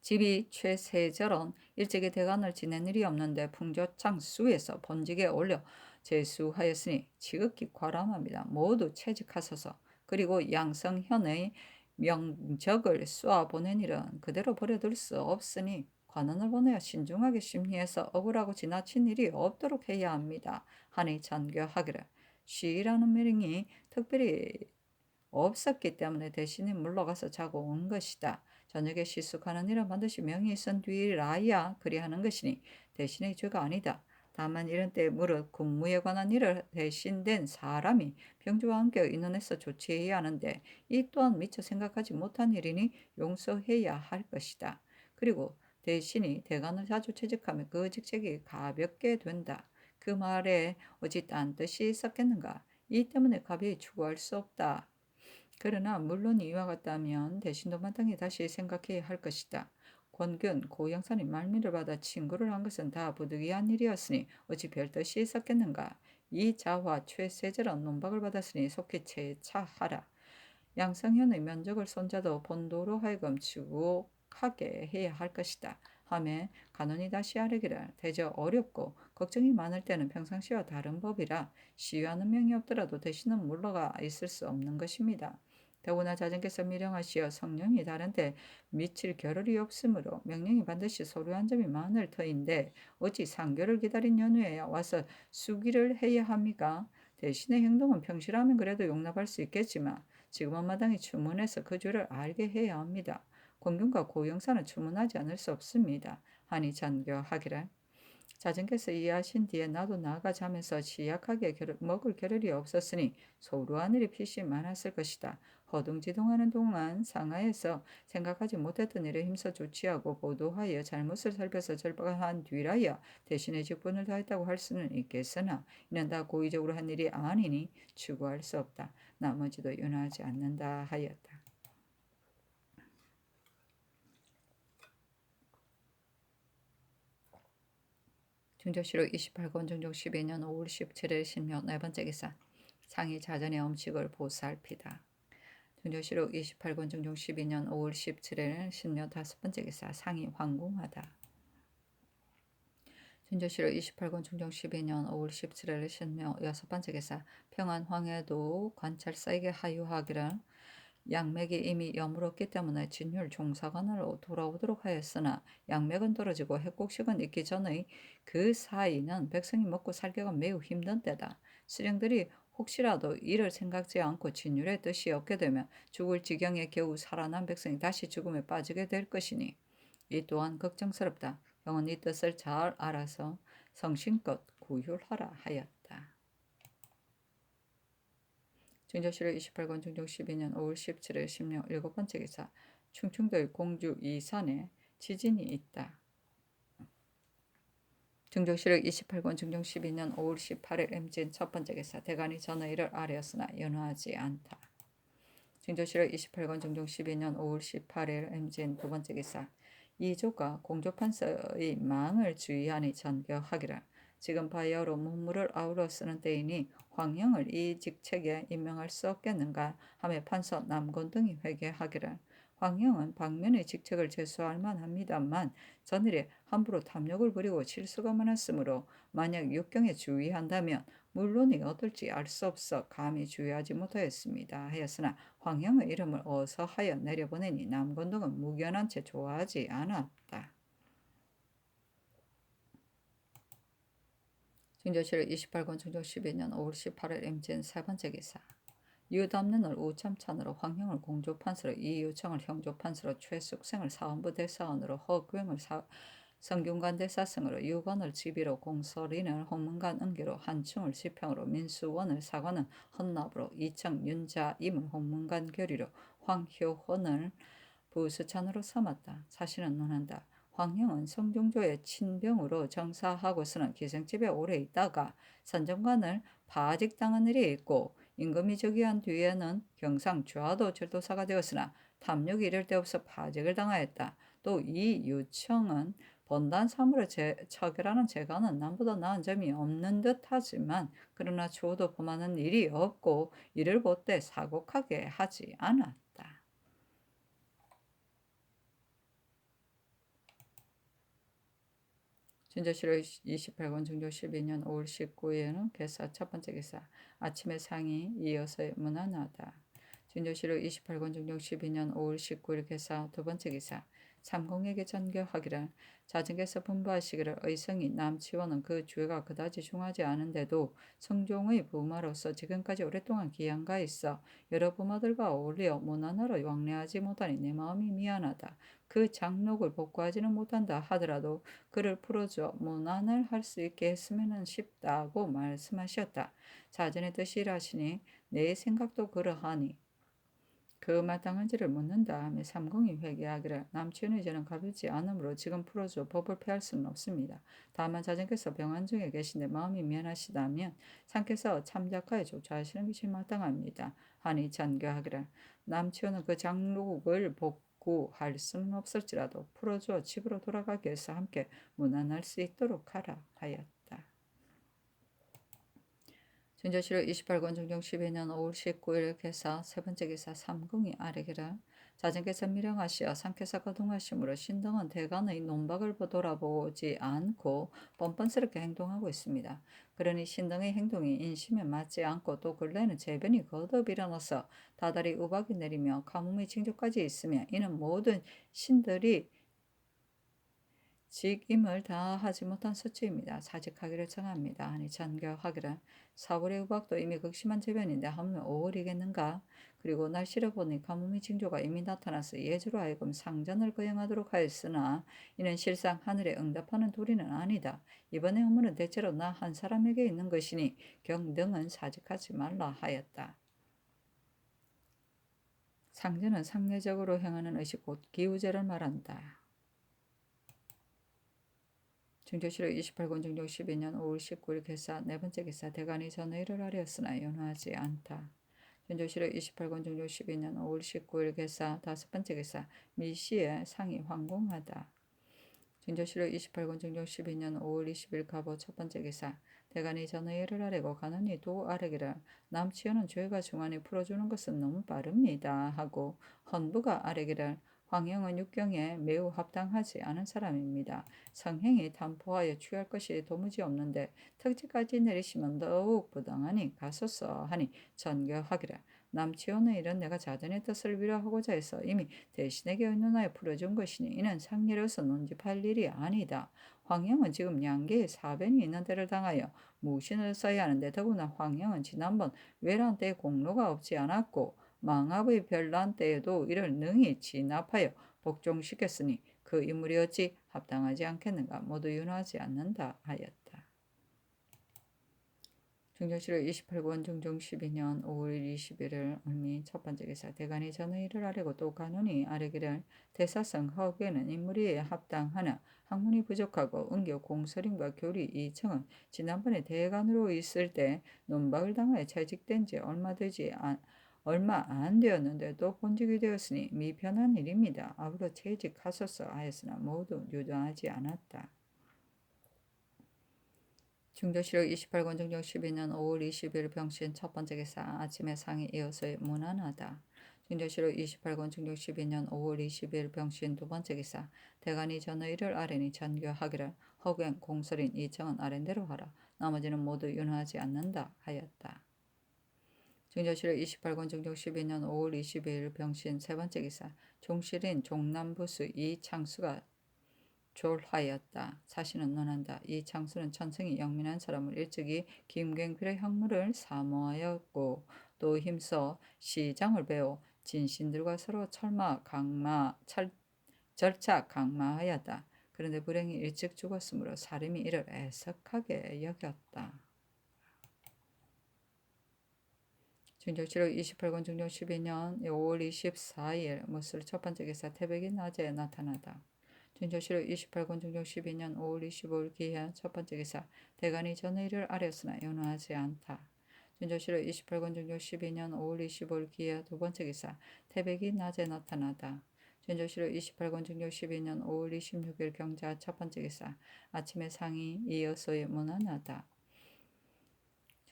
집이 최세절은 일찍이 대관을 지낸 일이 없는데 풍조창수에서 본직에 올려 제수하였으니 지극히 과람합니다. 모두 채직하소서. 그리고 양성현의 명적을 쏘아보낸 일은 그대로 버려둘 수 없으니 관원을 보내어 신중하게 심리해서 억울하고 지나친 일이 없도록 해야 합니다. 하니 전교하기를 시이라는 명령이 특별히 없었기 때문에 대신에 물러가서 자고 온 것이다. 저녁에 시숙하는 일은 반드시 명이 있은 뒤라야 그리하는 것이니 대신의 죄가 아니다. 다만 이런 때 무릇 군무에 관한 일을 대신된 사람이 병조와 함께 의논해서 조치해야 하는데 이 또한 미처 생각하지 못한 일이니 용서해야 할 것이다. 그리고 대신이 대관을 자주 채직하면 그 직책이 가볍게 된다. 그 말에 어찌 딴 뜻이 있었겠는가? 이 때문에 가벼이 추구할 수 없다. 그러나 물론 이와 같다면 대신도 마땅히 다시 생각해야 할 것이다. 권균, 고영산이 말미를 받아 친구를 한 것은 다 부득이한 일이었으니 어찌 별 뜻이 있었겠는가. 이 자와 최세절은 논박을 받았으니 속히 채차하라. 양성현의 면적을 손자도 본도로 하여금 추구하게 해야 할 것이다. 하매 간원이 다시 아뢰기를 대저 어렵고 걱정이 많을 때는 평상시와 다른 법이라 시위하는 명이 없더라도 대신은 물러가 있을 수 없는 것입니다. 더구나 자전께서 미령하시어 성령이 다른데 미칠 겨를이 없으므로 명령이 반드시 소류한 점이 많을 터인데 어찌 상교를 기다린 연후에 와서 수기를 해야 합니까? 대신의 행동은 평실하면 그래도 용납할 수 있겠지만 지금은 마땅히 주문해서 그 줄을 알게 해야 합니다. 권균과 고영사는 주문하지 않을 수 없습니다. 하니 전교하기를 자전께서 이해하신 뒤에 나도 나아가 자면서 시약하게 먹을 겨를이 없었으니 소루한 일이 필시 많았을 것이다. 허둥지둥하는 동안 상하에서 생각하지 못했던 일에 힘써 조치하고 보도하여 잘못을 살펴서 절박한 뒤라야 대신의 직분을 다했다고 할 수는 있겠으나 이는 다 고의적으로 한 일이 아니니 추구할 수 없다. 나머지도 윤하지 않는다 하였다. 중조실록 28권 중종 12년 5월 17일 신묘 네 번째 기사 상이 자전의 음식을 보살피다. 중조실록 28권 중종 12년 5월 17일 신묘 다섯 번째 기사 상이 황궁하다. 중조실록 28권 중종 12년 5월 17일 신묘 여섯 번째 기사 평안 황해도 관찰사에게 하유하기를 양맥이 이미 여물었기 때문에 진율 종사관으로 돌아오도록 하였으나 양맥은 떨어지고 핵곡식은 있기 전의 그 사이는 백성이 먹고 살기가 매우 힘든 때다. 수령들이 혹시라도 이를 생각지 않고 진율의 뜻이 없게 되면 죽을 지경에 겨우 살아난 백성이 다시 죽음에 빠지게 될 것이니 이 또한 걱정스럽다. 형은 이 뜻을 잘 알아서 성심껏 구휼하라 하였다. 중조실록 28권 중종 12년 5월 17일 신묘 일곱 번째 기사 충청도의 공주 이산에 지진이 있다. 중조실록 28권 중종 12년 5월 18일 임진 첫 번째 기사 대간이 전의를 아뢰었으나 연호하지 않다. 중조실록 28권 중종 12년 5월 18일 임진 두 번째 기사 이조가 공조판서의 망을 주의하니 전교하기를 지금 바야흐로 문물을 아우러 쓰는 때이니 황형을 이 직책에 임명할 수 없겠는가 하며 판서 남곤등이 회개하기를 황형은 방면의 직책을 제수할 만합니다만 전일에 함부로 탐욕을 부리고 실수가 많았으므로 만약 육경에 주의한다면 물론이 어떨지 알 수 없어 감히 주의하지 못하였습니다 하였으나 황형의 이름을 어서하여 내려보내니 남건동은 무견한 채 좋아하지 않았다. 중조실록 28권 중조 12년 5월 18일 임진 세 번째 기사 유담는을 우참찬으로 황형을 공조판서로 이유청을 형조판서로 최숙생을 사원부 대사원으로 허구영을 성균관 대사성으로 유건을 지비로 공서린을 홍문관 은기로 한충을 지평으로 민수원을 사관은 헌납으로 이청 윤자임을 홍문관 교리로 황효헌을 부수찬으로 삼았다. 사실은 논한다. 황형은 성종조의 친병으로 정사하고서는 기생집에 오래 있다가 선정관을 파직당한 일이 있고 임금이 즉위한 뒤에는 경상 좌도 절도사가 되었으나 탐욕이 이를 데 없어 파직을 당하였다. 또 이 유청은 번단 사물을 처결하는 재간은 남보다 나은 점이 없는 듯 하지만 그러나 주어도 범하는 일이 없고 이를 보때 사곡하게 하지 않았다. 진조실록 28권 중조 12년 5월 19일은 개사 첫 번째 기사 아침에 상이 이어서 문안하다. 진조실록 28권 중조 12년 5월 19일 개사 두 번째 기사 삼공에게 전교하기를 자증께서 분부하시기를 의성이 남치원은 그 죄가 그다지 중하지 않은데도 성종의 부마로서 지금까지 오랫동안 기양가 있어 여러 부마들과 어울려 문안하러 왕래하지 못하니 내 마음이 미안하다. 그 장록을 복구하지는 못한다 하더라도 그를 풀어주어 문안을 할 수 있게 했으면 싶다고 말씀하셨다. 자전의 뜻이 일하시니 내 생각도 그러하니 그 마땅한지를 묻는다 하며 삼공이 회개하기를 남친의 죄는 가볍지 않으므로 지금 풀어줘 법을 피할 수는 없습니다. 다만 자전께서 병환 중에 계신데 마음이 미안하시다면 상께서 참작하여 조처하시는 것이 마땅합니다. 하니 전교하기를 남친은 그 장록을 복구할 수는 없을지라도 풀어줘 집으로 돌아가기 위해서 함께 문안할 수 있도록 하라 하였다. 진조실록 28권 중종 12년 5월 19일 개사 세 번째 기사 삼궁이 아뢰기를 자전께서 미령하시어 상께서 거동하심으로 신등은 대간의 논박을 돌아보지 않고 뻔뻔스럽게 행동하고 있습니다. 그러니 신등의 행동이 인심에 맞지 않고 또 근래는 재변이 거듭 일어나서 다달이 우박이 내리며 가뭄의 징조까지 있으며 이는 모든 신들이 직임을 다하지 못한 수치입니다. 사직하기를 청합니다. 하니 전교하기를 4월의 우박도 이미 극심한 재변인데 하물며 5월이겠는가? 그리고 날씨를 보니 가뭄의 징조가 이미 나타나서 예주로 하여금 상전을 거행하도록 하였으나 이는 실상 하늘에 응답하는 도리는 아니다. 이번의 업무는 대체로 나 한 사람에게 있는 것이니 경등은 사직하지 말라 하였다. 상전은 상례적으로 행하는 의식 곧 기우제를 말한다. 중조실록 28권 중종 12년 5월 19일 개사 네 번째 기사 대간이 전의를 아뢰었으나 연호하지 않다. 중조실록 28권 중종 12년 5월 19일 개사 다섯 번째 기사 미시의 상이 황공하다. 증조실록 28권 중종 12년 5월 20일 갑오 첫 번째 기사. 대간이 전의를 아래고 가느니 도 아래기를 남치어는 죄가 중하니 풀어주는 것은 너무 빠릅니다 하고 헌부가 아래기를 황형은 육경에 매우 합당하지 않은 사람입니다. 성행이 담보하여 취할 것이 도무지 없는데 특지까지 내리시면 더욱 부당하니 가소서 하니 전교하기를 남치오는 일은 내가 자전의 뜻을 위로하고자 해서 이미 대신에게 의논하여 풀어준 것이니 이는 상례로서 논집할 일이 아니다. 황형은 지금 양계에 사변이 있는 데를 당하여 무신을 써야 하는데 더구나 황형은 지난번 외란 때 공로가 없지 않았고 망압의 별난 때에도 이를 능히 진압하여 복종시켰으니 그 인물이 어찌 합당하지 않겠는가. 모두 윤호하지 않는다 하였다. 중종실록 28권 중종 12년 5월 21일 을미 첫 번째 기사. 대간이 전의 일을 아래고 또 간운이 아래기를 대사성 허구에는 인물이 합당하나 학문이 부족하고 은교 공서림과 교리 이청은 지난번에 대간으로 있을 때 논박을 당하여 채직된 지 얼마 안 되었는데도 본직이 되었으니 미편한 일입니다. 앞으로 채직하소서 하였으나 모두 유도하지 않았다. 중조실록 28권 중종 12년 5월 20일 병신 첫 번째 기사. 아침에 상이 이어서 무난하다. 중조실록 28권 중종 12년 5월 20일 병신 두 번째 기사. 대간이 전의를 아래니 전교하기를 허갱 공설인 이청은 아랜대로 하라. 나머지는 모두 윤하지 않는다 하였다. 중조실록 28권 중종 12년 5월 22일 병신 세 번째 기사. 종실인 종남부수 이창수가 졸하였다. 사실은 논한다. 이 창수는 천성이 영민한 사람을 일찍이 김갱필의 형물을 사모하였고 또 힘써 시장을 배워 진신들과 서로 절차 강마하였다. 그런데 불행히 일찍 죽었으므로 사림이 이를 애석하게 여겼다. 중조실록 28권 중종 12년 5월 24일 무술 첫 번째 기사. 태백이 낮에 나타나다. 중조실록 28권 중종 12년 5월 25일 기해 첫 번째 기사. 대간이 전의를 아뢰었으나 윤호하지 않다. 중조실록 28권 중종 12년 5월 25일 기해 두 번째 기사. 태백이 낮에 나타나다. 중조실록 28권 중종 12년 5월 26일 경자 첫 번째 기사. 아침에 상이 이어서의 무난하다.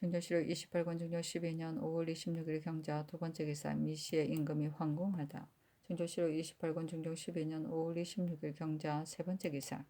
중조실록 28권 중종 12년 5월 26일 경자 두 번째 기사. 미시의 임금이 황궁하다. 중조실록 28권 중종 12년 5월 26일 경자 세 번째 기사.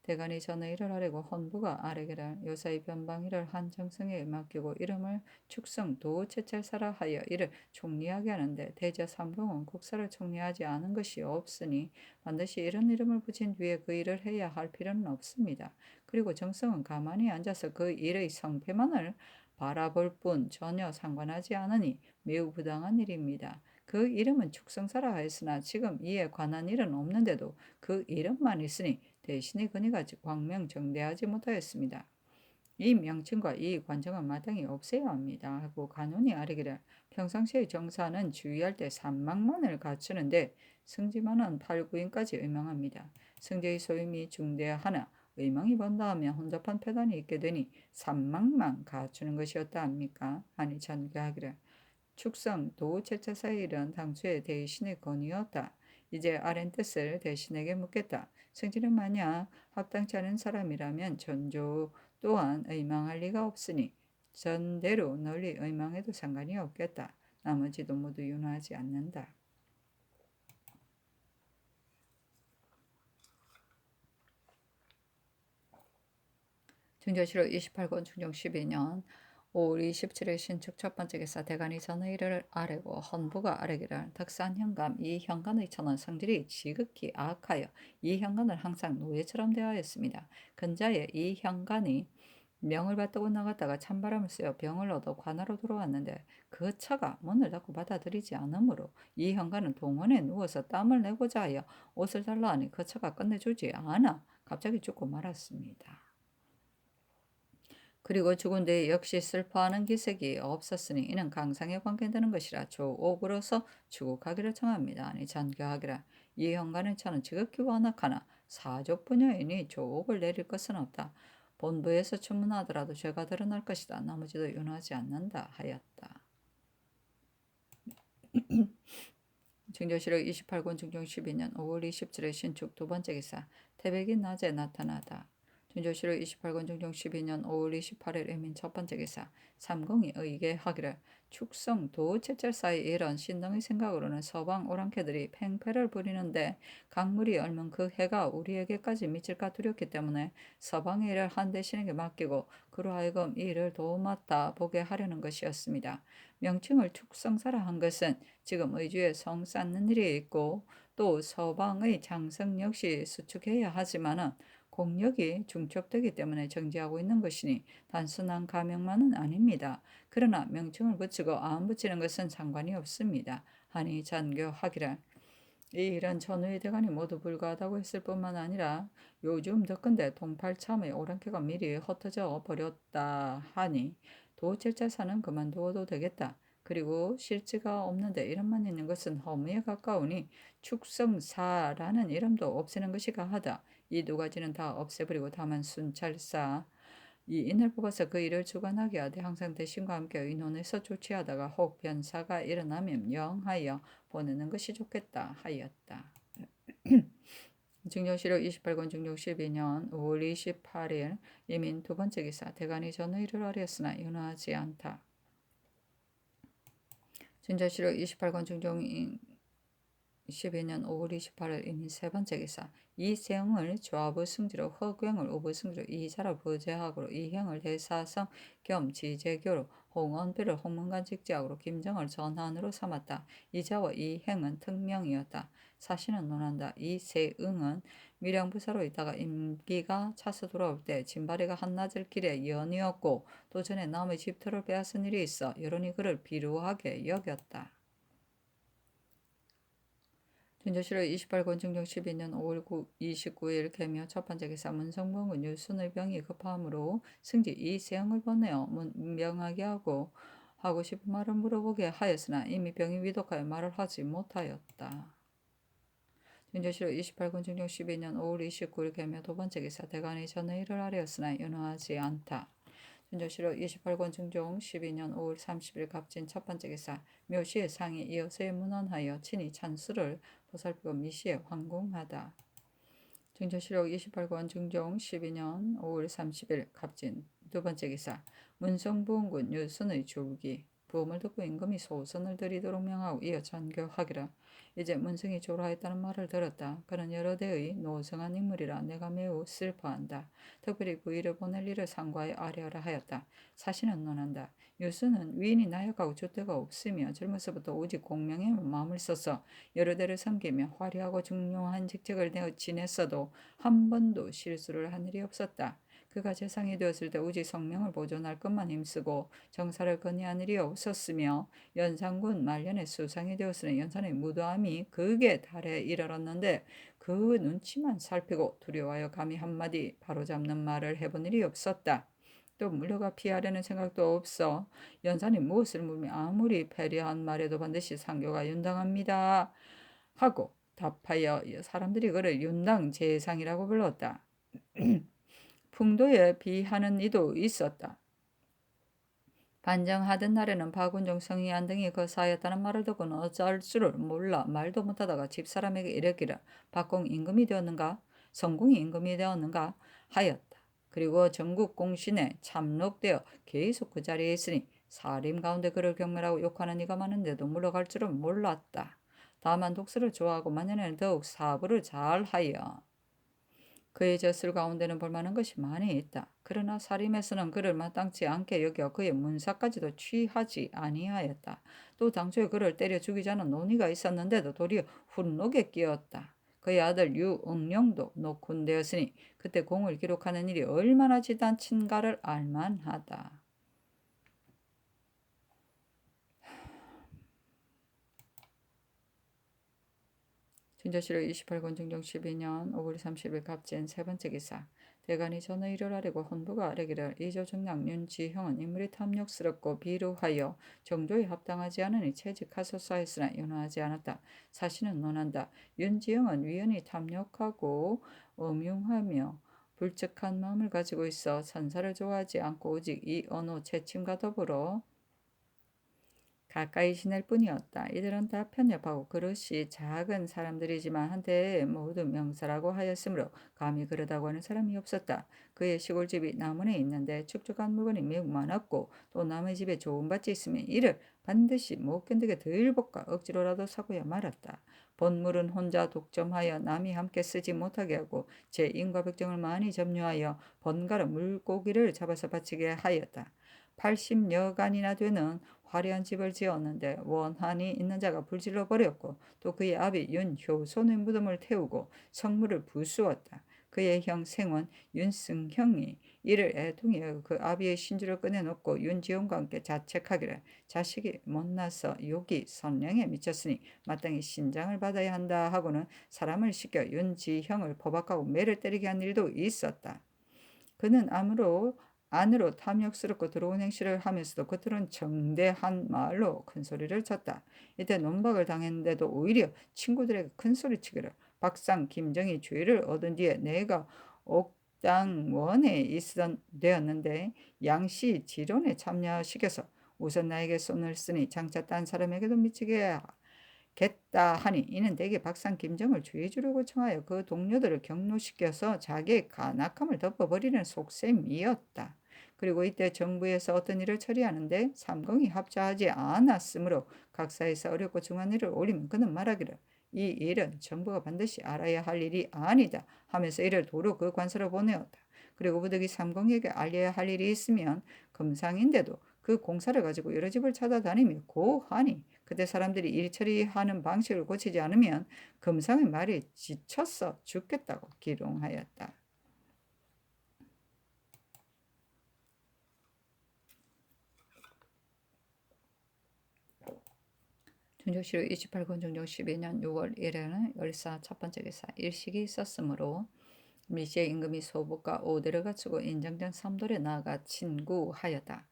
대간이 전의를 아래고 헌부가 아래기를 요사의 변방이를 한 정성에 맡기고 이름을 축성 도체찰사라 하여 이를 총리하게 하는데 대저 삼공은 국사를 총리하지 않은 것이 없으니 반드시 이런 이름을 붙인 뒤에 그 일을 해야 할 필요는 없습니다. 그리고 정성은 가만히 앉아서 그 일의 성패만을 바라볼 뿐 전혀 상관하지 않으니 매우 부당한 일입니다. 그 이름은 축성사라 하였으나 지금 이에 관한 일은 없는데도 그 이름만 있으니 대신에 그니가 광명정대하지 못하였습니다. 이 명칭과 이 관정은 마땅히 없애야 합니다. 하고 간운이 아뢰기를 평상시의 정사는 주의할 때 산망만을 갖추는데 승지만은 8, 9인까지 의망합니다. 승제의 소임이 중대하나 의망이 번다 하면 혼잡한 패단이 있게 되니 산망만 갖추는 것이었다 합니까? 아니 전개하기를 축성 도체차사의 일은 당초에 대신의 권위였다. 이제 아랜 뜻을 대신에게 묻겠다. 승진은 만약 합당치 않은 사람이라면 전조 또한 의망할 리가 없으니 전대로 널리 의망해도 상관이 없겠다. 나머지도 모두 윤호하지 않는다. 중조실록 28권 중종 12년 5월 27일 신축 첫 번째 기사. 대간이 전의를 아래고 헌부가 아래기를 덕산 현감 이 현관의 천은 성질이 지극히 악하여 이 현관을 항상 노예처럼 대하였습니다. 근자에 이 현관이 명을 받들고 나갔다가 찬바람을 쐬어 병을 얻어 관하로 돌아왔는데 그 처가 문을 닫고 받아들이지 않으므로 이 현관은 동원에 누워서 땀을 내고자 하여 옷을 달라 하니 그 처가 끝내주지 않아 갑자기 죽고 말았습니다. 그리고 죽은 뒤에 역시 슬퍼하는 기색이 없었으니 이는 강상에 관계되는 것이라 조옥으로서 추국하기를 청합니다. 아니 전교하기라 이 현관의 차는 지극히 완악하나 사족 부녀이니 조옥을 내릴 것은 없다. 본부에서 추문하더라도 죄가 드러날 것이다. 나머지도 윤하지 않는다 하였다. 증조실록 28권 중종 12년 5월 27일 신축 두 번째 기사. 태백이 낮에 나타나다. 증조실록 28권 중종 12년 5월 28일 일민 첫 번째 기사. 삼공이 의계하기를 축성 도제철 사이 이런 신등의 생각으로는 서방 오랑캐들이 팽패를 부리는데 강물이 얼면 그 해가 우리에게까지 미칠까 두렵기 때문에 서방의 일을 한 대신에게 맡기고 그로 하여금 이 일을 도맡아 보게 하려는 것이었습니다. 명칭을 축성사라 한 것은 지금 의주에 성 쌓는 일이 있고 또 서방의 장성 역시 수축해야 하지만은 공력이 중첩되기 때문에 정지하고 있는 것이니 단순한 가명만은 아닙니다. 그러나 명칭을 붙이고 안 붙이는 것은 상관이 없습니다. 하니 잔교하기를 이 일은 전후의 대간이 모두 불가하다고 했을 뿐만 아니라 요즘 더건대 동팔참의 오랑캐가 미리 흩어져 버렸다 하니 도제자사는 그만두어도 되겠다. 그리고 실지가 없는데 이름만 있는 것은 허무에 가까우니 축성사라는 이름도 없애는 것이 가하다. 이 두 가지는 다 없애버리고 다만 순찰사 이 인을 뽑아서 그 일을 주관하게 하되 항상 대신과 함께 의논해서 조치하다가 혹 변사가 일어나면 영하여 보내는 것이 좋겠다 하였다. 증정실록 28권 중종 12년 5월 28일 이민 두 번째 기사. 대간이 전의를 아뢰었으나 윤하지 않다. 증정실록 28권 중종 12년 5월 28일 이민 세 번째 기사. 이세응을 조합의 승지로 허경을 우부 승지로 이자로 부재학으로 이형을 대사성 겸 지재교로 홍언비를 홍문관 직지학으로 김정을 전한으로 삼았다. 이자와 이행은 특명이었다. 사실은 논한다. 이세응은 밀양부사로 있다가 임기가 차서 돌아올 때 진바리가 한낮을 길에 연이었고 또 전에 남의 집터를 빼앗은 일이 있어 여론이 그를 비루하게 여겼다. 준조실록 28권 중종 12년 5월 29일 개며 첫 번째 기사. 문성봉은 유순의 병이 급함으로 승지 이세영을 보내어 문병하게 하고 싶은 말을 물어보게 하였으나 이미 병이 위독하여 말을 하지 못하였다. 준조실록 28권 중종 12년 5월 29일 개며 두 번째 기사. 대간이 전의 일을 아뢰었으나 연호하지 않다. 준조실록 28권 중종 12년 5월 30일 갑진 첫 번째 기사. 묘시의 상이 이어서에 문헌하여 친히 찬수를 보살피고 미시에 황공하다. 증조실록 28권 중종 12년 5월 30일 갑진 두 번째 기사. 문성부원군 유순의 줄기. 부음을 듣고 임금이 소선을 드리도록 명하고 이어 전교하기라. 이제 문승이 조라했다는 말을 들었다. 그는 여러 대의 노성한 인물이라 내가 매우 슬퍼한다. 특별히 그 일을 보낼 일을 상과에 아뢰하라 하였다. 사실은 논한다. 유순은 위인이 나약하고 줏대가 없으며 젊어서부터 오직 공명에 마음을 써서 여러 대를 섬기며 화려하고 중요한 직책을 지냈어도 한 번도 실수를 한 일이 없었다. 그가 재상이 되었을 때 오직 성명을 보존할 것만 힘쓰고 정사를 건의한 일이 없었으며 연산군 말년에 수상이 되었으니 연산의 무도함이 극에 달해 이르렀는데 그 눈치만 살피고 두려워하여 감히 한마디 바로잡는 말을 해본 일이 없었다. 또 물려가 피하려는 생각도 없어 연산이 무엇을 물으며 아무리 배려한 말에도 반드시 상교가 윤당합니다 하고 답하여 사람들이 그를 윤당 재상이라고 불렀다. 풍도에 비하는 이도 있었다. 반정하던 날에는 박운종 성희안 등이 거사하였다는 말을 듣고는 어찌할 줄을 몰라 말도 못하다가 집사람에게 이르기를 박공 임금이 되었는가? 성공이 임금이 되었는가? 하였다. 그리고 전국 공신에 참록되어 계속 그 자리에 있으니 사림 가운데 그를 경멸하고 욕하는 이가 많은데도 물러갈 줄은 몰랐다. 다만 독서를 좋아하고 만년에는 더욱 사부를 잘하여 그의 젖술 가운데는 볼만한 것이 많이 있다. 그러나 사림에서는 그를 마땅치 않게 여겨 그의 문사까지도 취하지 아니하였다. 또 당초에 그를 때려 죽이자는 논의가 있었는데도 도리어 훈록에 끼었다. 그의 아들 유응룡도 녹훈되었으니 그때 공을 기록하는 일이 얼마나 지단친가를 알만하다. 진저실록 28권 중종 12년 5월 30일 갑진 세 번째 기사. 대간이 전의 일을 아뢰고 헌부가 아뢰기를 이조정량 윤지형은 인물이 탐욕스럽고 비루하여 정조에 합당하지 않으니 채직하소서 하였으나 윤호하지 않았다. 사실은 논한다. 윤지형은 위헌이 탐욕하고 음흉하며 불측한 마음을 가지고 있어 선사를 좋아하지 않고 오직 이 언어 채침과 더불어 가까이 지낼 뿐이었다. 이들은 다 편협하고 그릇이 작은 사람들이지만 한때 모두 명사라고 하였으므로 감히 그러다고 하는 사람이 없었다. 그의 시골집이 남원에 있는데 축적한 물건이 매우 많았고 또 남의 집에 좋은 밭이 있으면 이를 반드시 못 견디게 들볶아 억지로라도 사고야 말았다. 본물은 혼자 독점하여 남이 함께 쓰지 못하게 하고 제 인과백정을 많이 점유하여 번갈아 물고기를 잡아서 바치게 하였다. 80여간이나 되는 화려한 집을 지었는데 원한이 있는 자가 불질러 버렸고 또 그의 아비 윤효손의 무덤을 태우고 성물을 부수었다. 그의 형 생원 윤승형이 이를 애통해 그 아비의 신주를 꺼내놓고 윤지용과 함께 자책하기를 자식이 못나서 욕이 선량에 미쳤으니 마땅히 신장을 받아야 한다 하고는 사람을 시켜 윤지형을 포박하고 매를 때리게 한 일도 있었다. 그는 안으로 탐욕스럽고 더러운 행실을 하면서도 겉으로는 정대한 말로 큰 소리를 쳤다. 이때 논박을 당했는데도 오히려 친구들에게 큰 소리치기를 박상 김정이 주의를 얻은 뒤에 내가 옥당원에 있던 되었는데 양씨 지론에 참여시켜서 우선 나에게 손을 쓰니 장차 딴 사람에게도 미치게 겠다 하니 이는 대개 박상 김정을 주의 주려고 청하여 그 동료들을 격노시켜서 자기의 간악함을 덮어버리는 속셈이었다. 그리고 이때 정부에서 어떤 일을 처리하는데 삼공이 합작하지 않았으므로 각사에서 어렵고 중한 일을 올리면 그는 말하기를 이 일은 정부가 반드시 알아야 할 일이 아니다 하면서 이를 도로 그 관서로 보내었다. 그리고 부득이 삼공에게 알려야 할 일이 있으면 금상인데도 그 공사를 가지고 여러 집을 찾아다니며 고하니 그때 사람들이 일 처리하는 방식을 고치지 않으면 금상의 말이 지쳐서 죽겠다고 기롱하였다. 중조실후 28군 중종 12년 6월 1일에는 열사 첫 번째 기사 일식이 있었으므로 미시의 임금이 소복과 오대를 갖추고 인정된 삼돌에 나아가 친구하였다.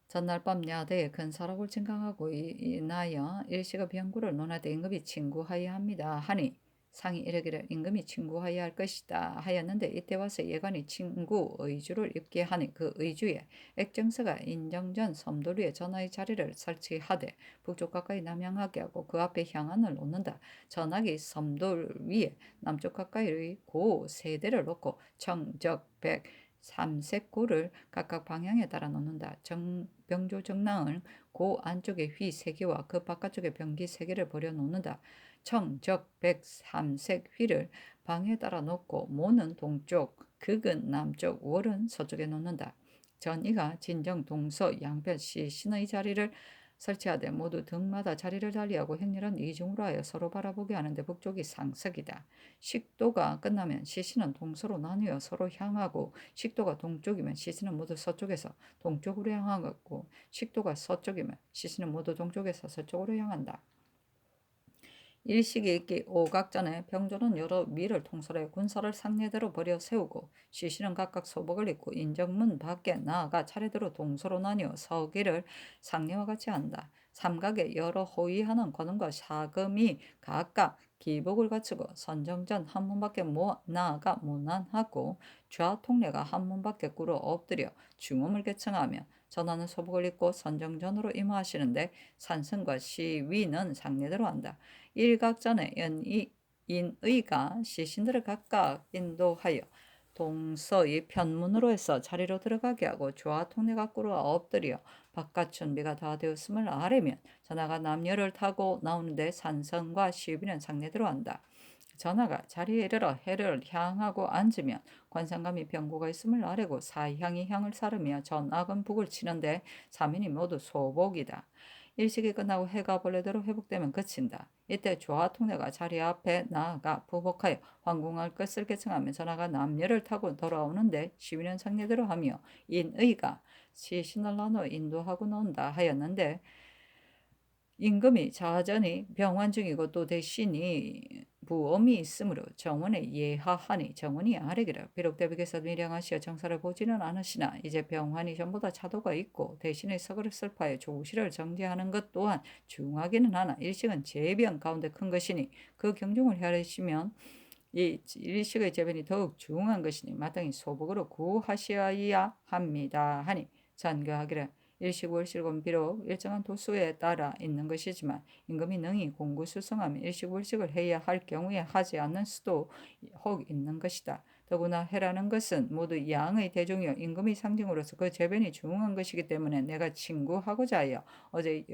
전날 밤 야대에 근사록을 진강하고 인하여 일시가 병구를 논하되 임금이 친구하여야 합니다 하니 상이 이르기를 임금이 친구하여야 할 것이다 하였는데 이때 와서 예관이 친구 의주를 입게 하니 그 의주에 액정서가 인정전 섬돌 위에 전하의 자리를 설치하되 북쪽 가까이 남향하게 하고 그 앞에 향안을 놓는다. 전하기 섬돌 위에 남쪽 가까이의 고 세대를 놓고 청적 백 삼색고를 각각 방향에 따라 놓는다. 병조 정랑을 고 안쪽에 휘 3개와 그 바깥쪽에 병기 3개를 버려 놓는다. 청, 적, 백, 삼색 휘를 방에 따라 놓고 모는 동쪽, 극은 남쪽, 월은 서쪽에 놓는다. 전이가 진정, 동서, 양변, 시신의 자리를 설치하되 모두 등마다 자리를 달리하고 행렬한 이중으로 하여 서로 바라보게 하는데 북쪽이 상석이다. 식도가 끝나면 시신은 동서로 나뉘어 서로 향하고 식도가 동쪽이면 시신은 모두 서쪽에서 동쪽으로 향하고 식도가 서쪽이면 시신은 모두 동쪽에서 서쪽으로 향한다. 일식이 있기 오각전에 병조는 여러 미를 통솔해 군사를 상례대로 버려 세우고 시신은 각각 소복을 입고 인정문 밖에 나아가 차례대로 동서로 나뉘어 서기를 상례와 같이 한다. 삼각에 여러 호위하는 관원과 사금이 각각 기복을 갖추고 선정전 한 문 밖에 나아가 문안하고 좌통례가 한 문 밖에 꿇어 엎드려 중엄을 개청하며 전하는 소복을 입고 선정전으로 임하시는데 산승과 시위는 상례대로 한다. 일각전에 인의가 시신들을 각각 인도하여 동서의 편문으로 해서 자리로 들어가게 하고 좌통례가 꿇어 엎드려 바깥 준비가 다 되었음을 아뢰면 전하가 남녀를 타고 나오는데 산성과 시비는 상례대로 한다. 전하가 자리에 이르러 해를 향하고 앉으면 관상감이 병고가 있음을 아뢰고 사향이 향을 사르며 전악은 북을 치는데 사민이 모두 소복이다. 일식이 끝나고 해가 본래대로 회복되면 그친다. 이때 조화통례가 자리 앞에 나아가 부복하여 황궁할 것을 개청하며 전하가 남녀를 타고 돌아오는데 시위는 상례대로 하며 인의가 시신을 나눠 인도하고 나온다 하였는데 임금이 자전이 병환 중이고 또 대신이 부엄이 있으므로 정원에 예하하니 정원이 아뢰기를 비록 대비께서 미량하시어 정사를 보지는 않으시나 이제 병환이 전보다 차도가 있고 대신에 서거를 슬파해 조시를 정지하는 것 또한 중하기는 하나 일식은 제병 가운데 큰 것이니 그 경중을 헤아리시면 이 일식의 재변이 더욱 중한 것이니 마땅히 소복으로 구하셔야 합니다 하니 전교하기를 일식월식은 비록 일정한 도수에 따라 있는 것이지만 임금이 능히 공구수성하며 일식월식을 해야 할 경우에 하지 않는 수도 혹 있는 것이다. 더구나 해라는 것은 모두 양의 대종이요 임금의 상징으로서 그 재변이 중요한 것이기 때문에 내가 친구하고자 하여 어제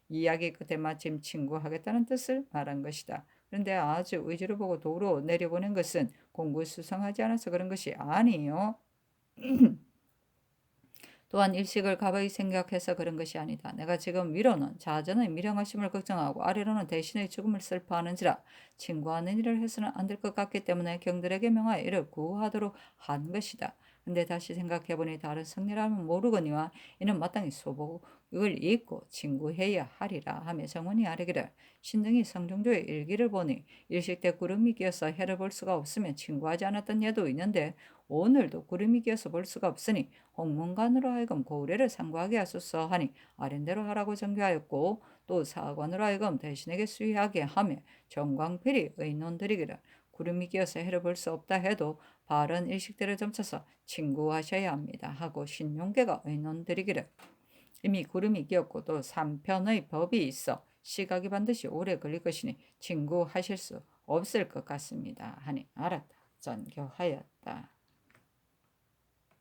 이야기 끝에 마침 친구하겠다는 뜻을 말한 것이다. 그런데 아주 의지를 보고 도로 내려보낸 것은 공구수성하지 않아서 그런 것이 아니요. 또한 일식을 가벼이 생각해서 그런 것이 아니다. 내가 지금 위로는 자전의 미령하심을 걱정하고 아래로는 대신의 죽음을 슬퍼하는지라 친구하는 일을 해서는 안 될 것 같기 때문에 경들에게 명하여 이를 구하도록 한 것이다. 근데 다시 생각해보니 다른 성리라면 모르거니와 이는 마땅히 소복을 입고 친구해야 하리라 하며 정원이 아뢰기를 신등이 성종조의 일기를 보니 일식 때 구름이 끼어서 해를 볼 수가 없으면 친구하지 않았던 예도 있는데 오늘도 구름이 끼어서 볼 수가 없으니 홍문관으로 하여금 고우례를 상고하게 하소서 하니 아랜대로 하라고 정교하였고 또 사관으로 하여금 대신에게 수의하게 하며 정광필이 의논드리기를 구름이 끼어서 해를 볼 수 없다 해도 바른 일식대를 점쳐서 친구하셔야 합니다 하고 신용계가 의논드리기를 이미 구름이 끼었고 또 3편의 법이 있어 시각이 반드시 오래 걸릴 것이니 친구하실 수 없을 것 같습니다 하니 알았다 전교하였다.